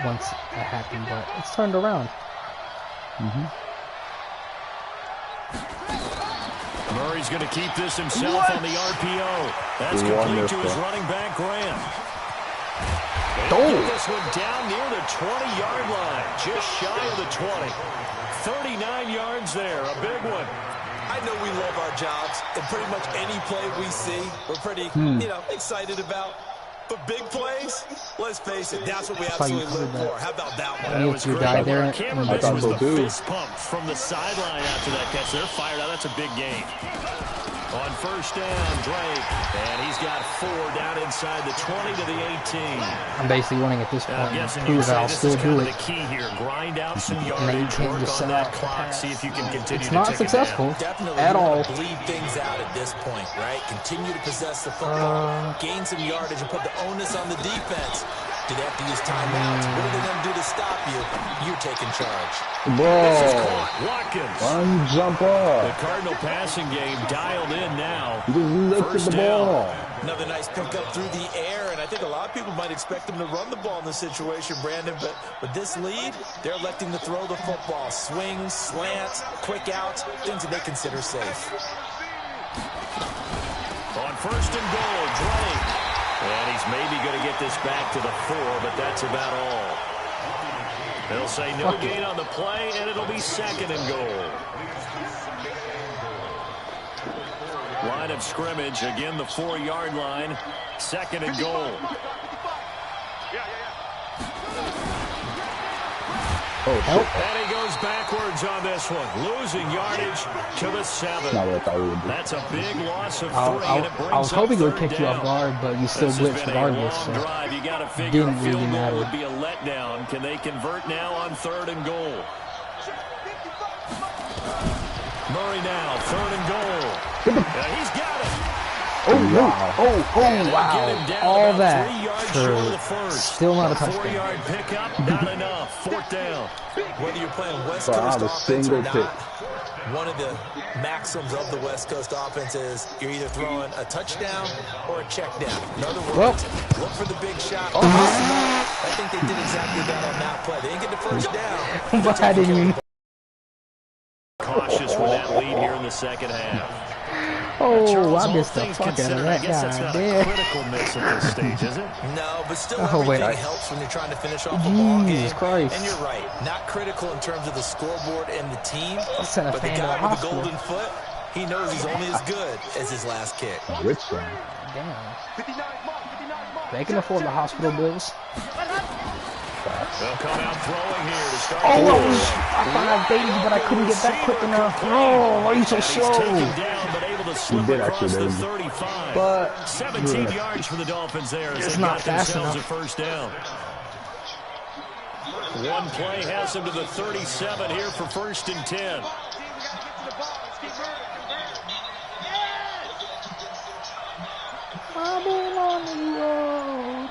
once that happened, but it's turned around. Murray's going to keep this himself on the RPO. That's complete to his running back, Grant. Get this one down near the 20-yard line, just shy of the 20. 39 yards there, a big one. I know we love our jobs, and pretty much any play we see, we're pretty, excited about. But big plays, let's face it, that's what we absolutely live for. How about that one? That was great. Cameron I thought was so the too. fist pump from the sideline after that catch. They're fired out. That's a big game. On first down, Drake. And he's got 4 down inside the 20 to the 18. I'm basically wanting at this point to prove that I'll still do it. The key here, grind out some And then you yardage, can't work just on sit that out clock, see if you can continue It's to not take successful Definitely at all. bleed things out at this point, right? Continue to possess the football, gain some yardage, and put the onus on the defense. Do they have to use timeouts? What are they going to do to stop you? You're taking charge. Ball. Watkins. One jump off. The Cardinal passing game dialed in now. He just looked at the ball. Another nice pickup through the air, and I think a lot of people might expect them to run the ball in this situation, Brandon, but with this lead, they're electing to throw the football. Swings, slants, quick outs, things that they consider safe. On first and goal, Drake. And he's maybe going to get this back to the 4, but that's about all. They'll say no gain on the play, and it'll be 2nd and goal. Line of scrimmage, again the 4-yard line. 2nd and goal. And he goes backwards on this one, losing yardage to the 7. That's a big loss of 3. I was hoping it would pick you off guard, but you still blitzed regardless. So You got to figure didn't a field really goal matter. would be a letdown. Can they convert now on 3rd and goal? Murray now, 3rd and goal. He's got it. Oh, wow. Wow. All that for still not a touchdown. 4-yard pickup, not enough. 4th down. Whether you're playing West Coast offense or not, one of the maxims of the West Coast offense is you're either throwing a touchdown or a check down. In other words, look for the big shot. I think they did exactly that on that play. They didn't get the first down. But I didn't even... Cautious with that lead here in the 2nd half. Oh, I missed the fuck out of that I guess that's guy. not a critical miss at this stage, is it? No, but still wait. everything helps when you're trying to finish off a ball game. Jesus Christ. And you're right, not critical in terms of the scoreboard and the team, Sent a but the fan to guy the with the hospital. golden foot, he knows he's only as good as his last kick. Rich guy. Damn. They can afford the hospital bills. They'll come out throwing here to start. I thought I baited, but I couldn't get back quick enough. Oh, why are you so slow? Down, but able to slip across the 35. But 17 yards for the Dolphins there as it's they not got fast themselves enough. a first down. One play has them to the 37 here for 1st and 10. I've been on the road.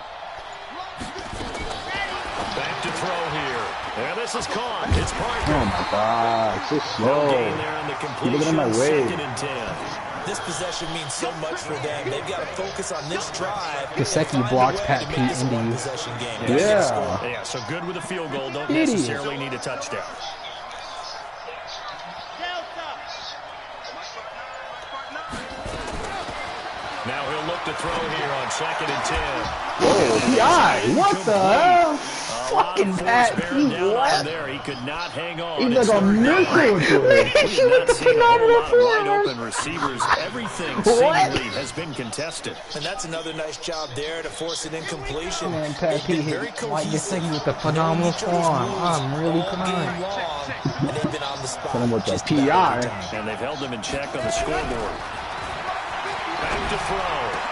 Back to throw here. And this is caught. It's Parker. Oh my God, so slow. Gain there on the completion. Keep it in my way. 2nd and 10. This possession means so much for them. They've got to focus on this drive. Gesicki blocks Pat Pete into you. Yeah, so good with a field goal. Don't necessarily need a touchdown. Now he'll look to throw here on 2nd and 10. Whoa, P.I. What the hell? Fucking Pat Pete, what? There, he could not hang on. He's like a missile to it. He should have taken out of the wide open receivers. Everything seemingly has been contested. And that's another nice job there to force an incompletion. Man, Pat Pete hit like this thing with a phenomenal form. I'm really crying. And they've been on the spot. Hit him with the P.I. And they've held them in check on the scoreboard. Back to throw.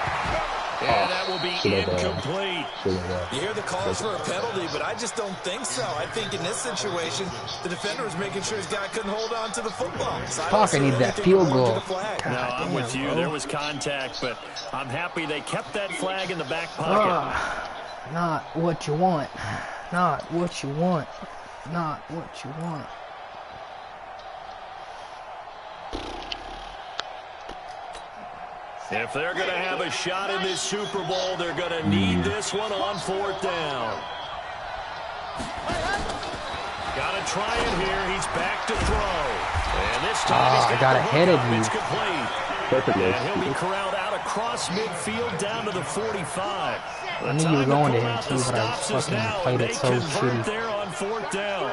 And that will be incomplete. You hear the calls for a penalty, but I just don't think so. I think in this situation, the defender was making sure his guy couldn't hold on to the football. So Fuck, I need that field goal. No, I'm with you. There was contact, but I'm happy they kept that flag in the back pocket. Not what you want. Not what you want. Not what you want. If they're going to have a shot in this Super Bowl, they're going to need this one on 4th down. Got to try it here. He's back to throw. And this time he's got ahead of you. It's complete. Perfectly. And he'll be corralled out across midfield down to the 45. I knew you were going to him too, but I fucking played it so shitty. There on 4th down.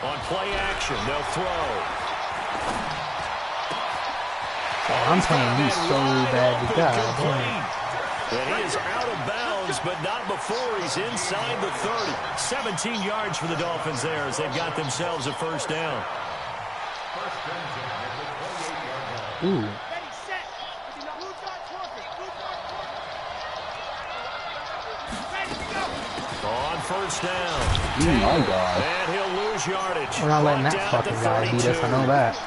On play action, they'll throw. I'm playing these so bad. God damn. And he is out of bounds, but not before he's inside the 30. 17 yards for the Dolphins there as they've got themselves a first down. Ooh. On first down. Oh my God. And he'll lose yardage. We're not letting that fucking guy beat us. I know that.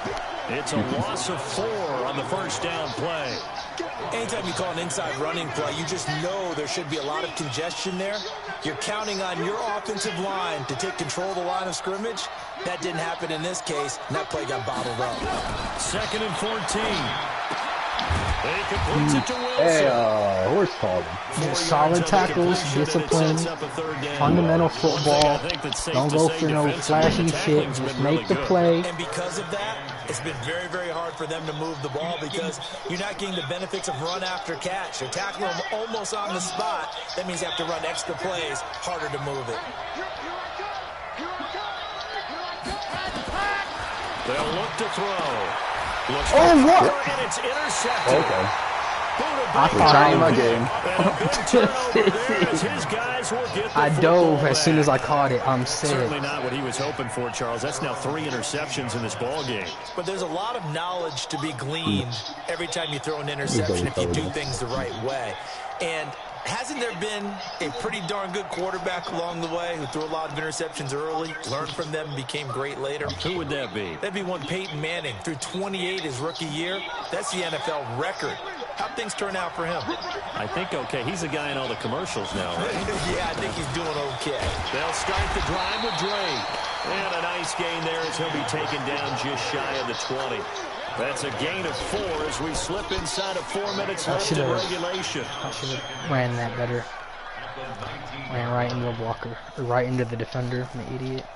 It's a loss of 4 on the first down play. Anytime you call an inside running play, you just know there should be a lot of congestion there. You're counting on your offensive line to take control of the line of scrimmage. That didn't happen in this case, and that play got bottled up. 2nd and 14. They complete it to Wilson. Hey, horse calling. Solid tackles, discipline, fundamental football. Don't go for no flashy shit. Just make the play. And because of that, it's been very, very hard for them to move the ball because you're not getting the benefits of run after catch. You're tackling them almost on the spot. That means you have to run extra plays, harder to move it. They'll look to throw. Oh, what? And it's intercepted. Okay. I thought my game. I dove as soon as I caught it. I'm sick. Certainly not what he was hoping for, Charles. That's now 3 interceptions in this ball game. But there's a lot of knowledge to be gleaned every time you throw an interception if you do things the right way. And hasn't there been a pretty darn good quarterback along the way who threw a lot of interceptions early, learned from them, and became great later? Who would that be? That'd be one Peyton Manning. Threw 28 his rookie year. That's the NFL record. How'd things turn out for him? I think okay. He's a guy in all the commercials now, right? Yeah, I think he's doing okay. They'll start the drive with Drake. And a nice gain there as he'll be taken down just shy of the 20. That's a gain of 4 as we slip inside of 4 minutes left in regulation. I should have ran that better. Ran right into the blocker. Or right into the defender. I'm an idiot.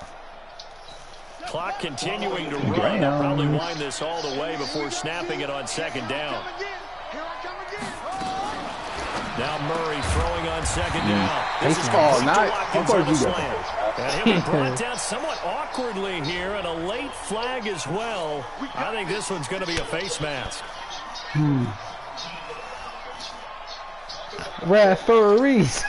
Clock continuing to run. They'll probably wind this all the way before snapping it on 2nd down. Now Murray throwing on 2nd down. This is Watkins on the slant. And he'll be brought down somewhat awkwardly here, and a late flag as well. I think this one's going to be a face mask. Referees.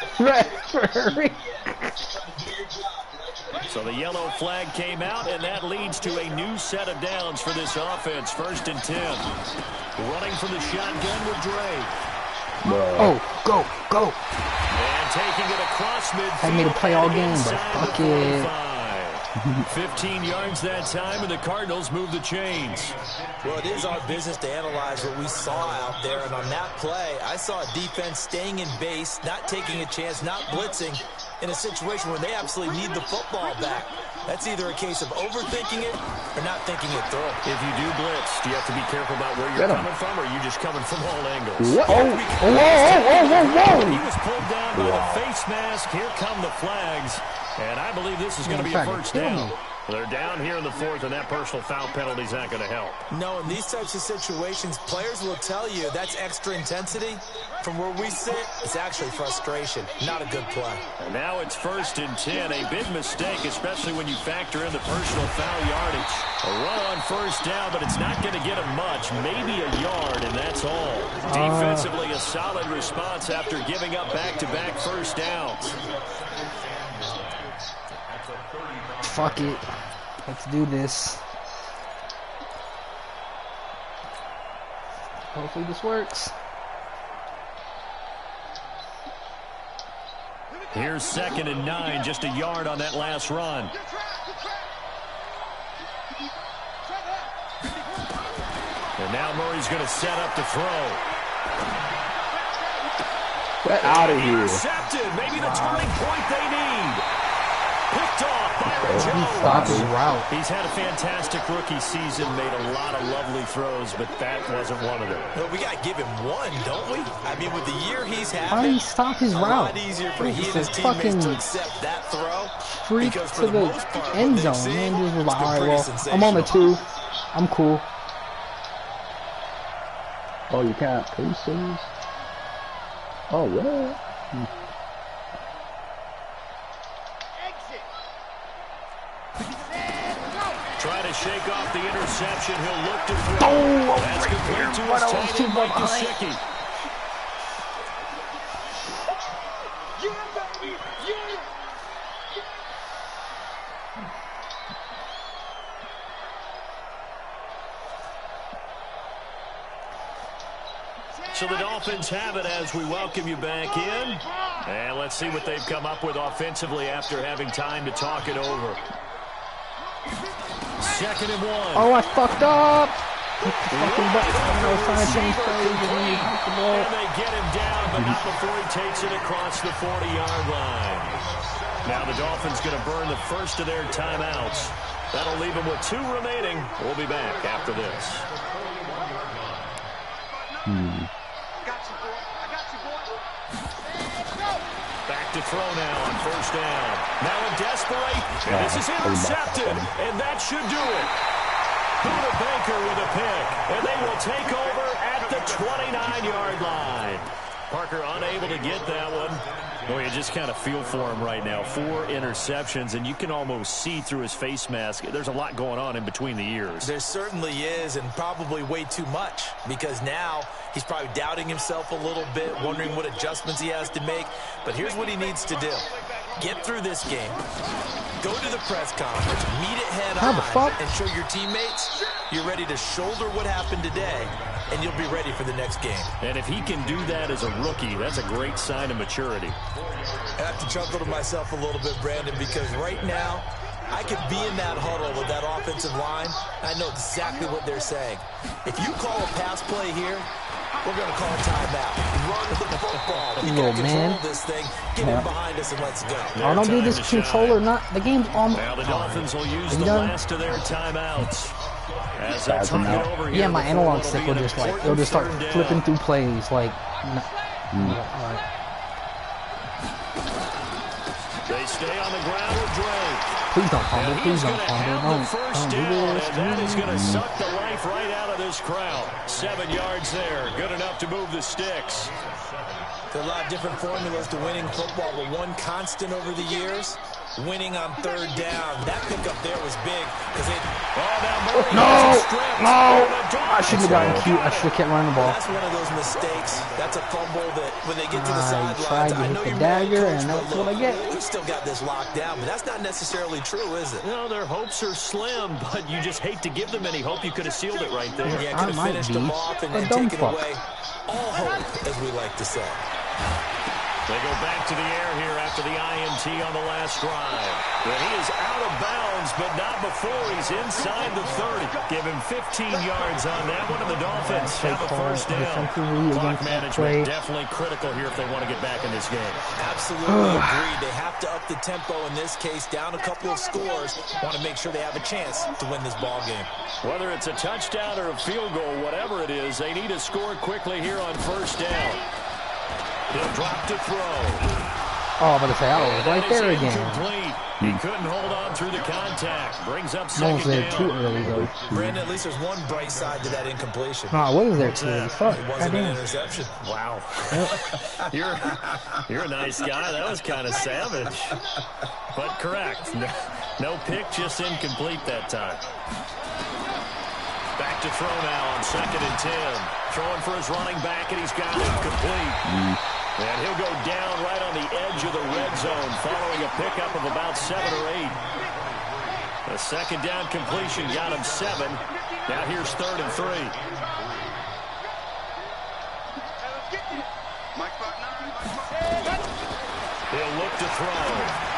So the yellow flag came out, and that leads to a new set of downs for this offense. 1st and 10. Running from the shotgun with Drake. Oh, go. And taking it across midfield. I made a play all game, but fuck it. 15 yards that time, and the Cardinals move the chains. Well, it is our business to analyze what we saw out there, and on that play, I saw a defense staying in base, not taking a chance, not blitzing, in a situation where they absolutely need the football back. That's either a case of overthinking it or not thinking it through. If you do blitz, do you have to be careful about where you're coming from, or are you just coming from all angles? What? Whoa. He was pulled down by the face mask. Here come the flags. And I believe this is going to be a first down. They're down here in the 4th, and that personal foul penalty is not going to help. No, in these types of situations, players will tell you that's extra intensity. From where we sit, it's actually frustration, not a good play. And now it's 1st and 10. A big mistake, especially when you factor in the personal foul yardage. A run on 1st down, but it's not going to get him much. Maybe a yard, and that's all. Defensively, a solid response after giving up back-to-back first downs. Fuck it. Let's do this. Hopefully this works. Here's 2nd and 9, just a yard on that last run. And now Murray's going to set up to throw. Get out of here. Intercepted. Maybe the turning point they need. Picked off by He stopped his route. He's had a fantastic rookie season, made a lot of lovely throws, but that wasn't one of them. Well, we got to give him one, don't we? I mean, with the year he's had, Why did he stop his route? A lot easier for he and his teammates to accept that throw. Freak to the end zone. Man, just was like, all right, well, I'm on the 2. I'm cool. Oh, you can't pieces. Oh, what? Try to shake off the interception. He'll look to throw. Oh, that's complete to his tight end, Mike Gesicki. So the Dolphins have it as we welcome you back in. And let's see what they've come up with offensively after having time to talk it over. 2nd and 1. Oh, I fucked up. Fucking button. I was trying to change plays and then he popped the ball. And they get him down, but not before he takes it across the 40-yard line. Now the Dolphins going to burn the first of their timeouts. That'll leave them with 2 remaining. We'll be back after this. Back to throw now on 1st down. Now in desperation, and this is intercepted, and that should do it. Buda Baker with a pick, and they will take over at the 29-yard line. Parker unable to get that one. Boy, you just kind of feel for him right now. 4 interceptions, and you can almost see through his face mask. There's a lot going on in between the ears. There certainly is, and probably way too much, because now he's probably doubting himself a little bit, wondering what adjustments he has to make. But here's what he needs to do. Get through this game. Go to the press conference, meet it head on, and show your teammates you're ready to shoulder what happened today, and you'll be ready for the next game. And if he can do that as a rookie, that's a great sign of maturity. I have to chuckle to myself a little bit, Brandon, because right now, I could be in that huddle with that offensive line. I know exactly what they're saying. If you call a pass play here, we're going to call a timeout. Run the football. We got to control this thing. Get in behind us and let's go. I don't do this controller. Not the game's almost. Now the Dolphins will use the last of their timeouts. As they turn it over here, yeah, my analog stick will just like it'll just start flipping through plays like. They stay on the ground with Drake. Please don't fumble. Please don't fumble. Don't do this. And that is going to suck the life right out of this crowd. 7 yards there. Good enough to move the sticks. There are a lot of different formulas to winning football, but one constant over the years, winning on 3rd down. That pickup there was big because they. No! I shouldn't have gotten cute. I should have kept running the ball. That's one of those mistakes. That's a fumble that when they get to the sidelines, I know you're dagger, and that's what I get. We've still got this locked down, but that's not necessarily true, is it? No, their hopes are slim, but you just hate to give them any hope. You could have sealed it right there. Yeah, could have finished them off and taken away all hope, as we like to say. They go back to the air here after the INT on the last drive. Well, he is out of bounds, but not before he's inside the 30. Give him 15 yards on that one, and the Dolphins have a 1st down. Clock management definitely critical here if they want to get back in this game. Absolutely agreed. They have to up the tempo in this case, down a couple of scores. Want to make sure they have a chance to win this ball game. Whether it's a touchdown or a field goal, whatever it is, they need to score quickly here on 1st down. He'll drop to throw. Oh, I'm going to say, I was right there again. He couldn't hold on through the contact. Brings up 2nd Almost there too early, though. Brandon, at least there's one bright side to that incompletion. No, what is there too early? Fuck. It wasn't an interception. Wow. You're a nice guy. That was kind of savage. But correct. No pick, just incomplete that time. Back to throw now on 2nd and 10. Throwing for his running back, and he's got it complete. And he'll go down right on the edge of the red zone following a pickup of about 7 or 8. The 2nd down completion got him 7. Now here's 3rd and 3. He'll look to throw.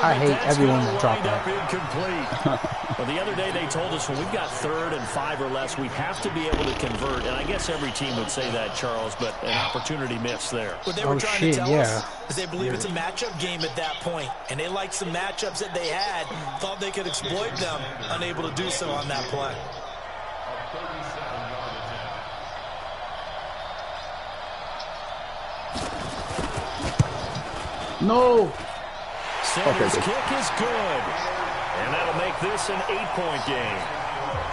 I hate everyone that dropped that. Well, the other day they told us when we've got 3rd and 5 or less, we have to be able to convert. And I guess every team would say that, Charles, but an opportunity missed there. What they were trying to tell us is they believe it's a matchup game at that point. And they liked some matchups that they had, thought they could exploit them, unable to do so on that play. No! Sanders' kick is good. And that'll make this an 8-point game.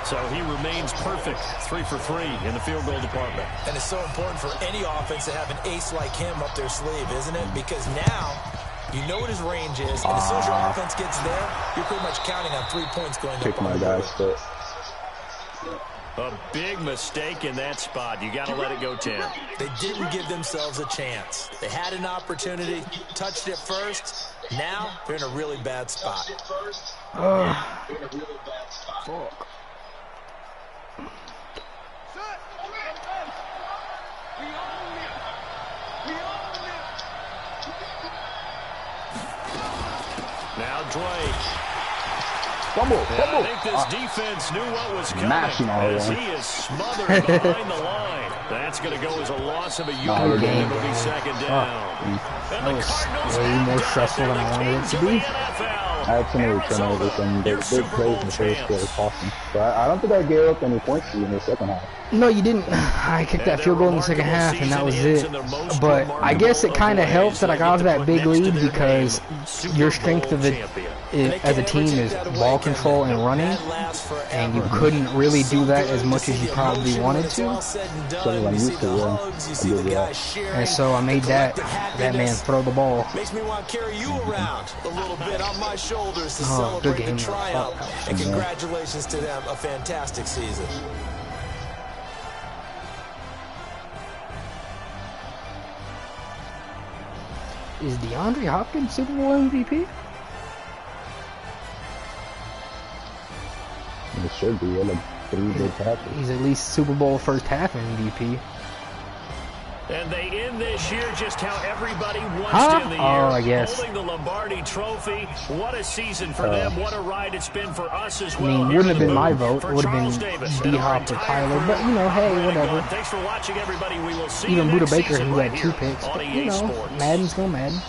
So he remains perfect, 3 for 3 in the field goal department. And it's so important for any offense to have an ace like him up their sleeve, isn't it? Because now you know what his range is, and as soon as your offense gets there, you're pretty much counting on 3 points going up. Kick my guy's foot. A big mistake in that spot. You got to let it go, Tim. They didn't give themselves a chance. They had an opportunity, touched it first. Now they're in a really bad spot. Fuck. play. Fumble. I think this defense knew what was coming as he is smothered behind the line. That's going to go as a loss of a yard, and it'll be second down. That was way more stressful than I wanted it to be. I had so many turnovers and big plays in the first quarter cost me. But I don't think I gave up any points to you in the second half. No, you didn't. I kicked that field goal in the second half, and that was it. But I guess it kind of helps that I got to that big lead because your strength of it as a team is ball control and running, and you couldn't really do that as much as you probably wanted to. And so I made that man throw the ball. Makes me want to carry you around a little bit on my shoulders to celebrate the tryout. And congratulations to them, a fantastic season. Is DeAndre Hopkins Super Bowl MVP? It should be. He had like 3 big catches. He's at least Super Bowl first half MVP. And they end this year just how everybody wants to end the year. I guess. Holding the Lombardi Trophy. What a season for them. What a ride it's been for us as well. I mean, wouldn't have been my vote. It would have been D-Hop or Tyler. But, you know, hey, whatever. Thanks for watching, everybody. We will see even you Buda next Baker, season who right had 2 here picks. on But, EA you know, Sports. Madden's going Madden.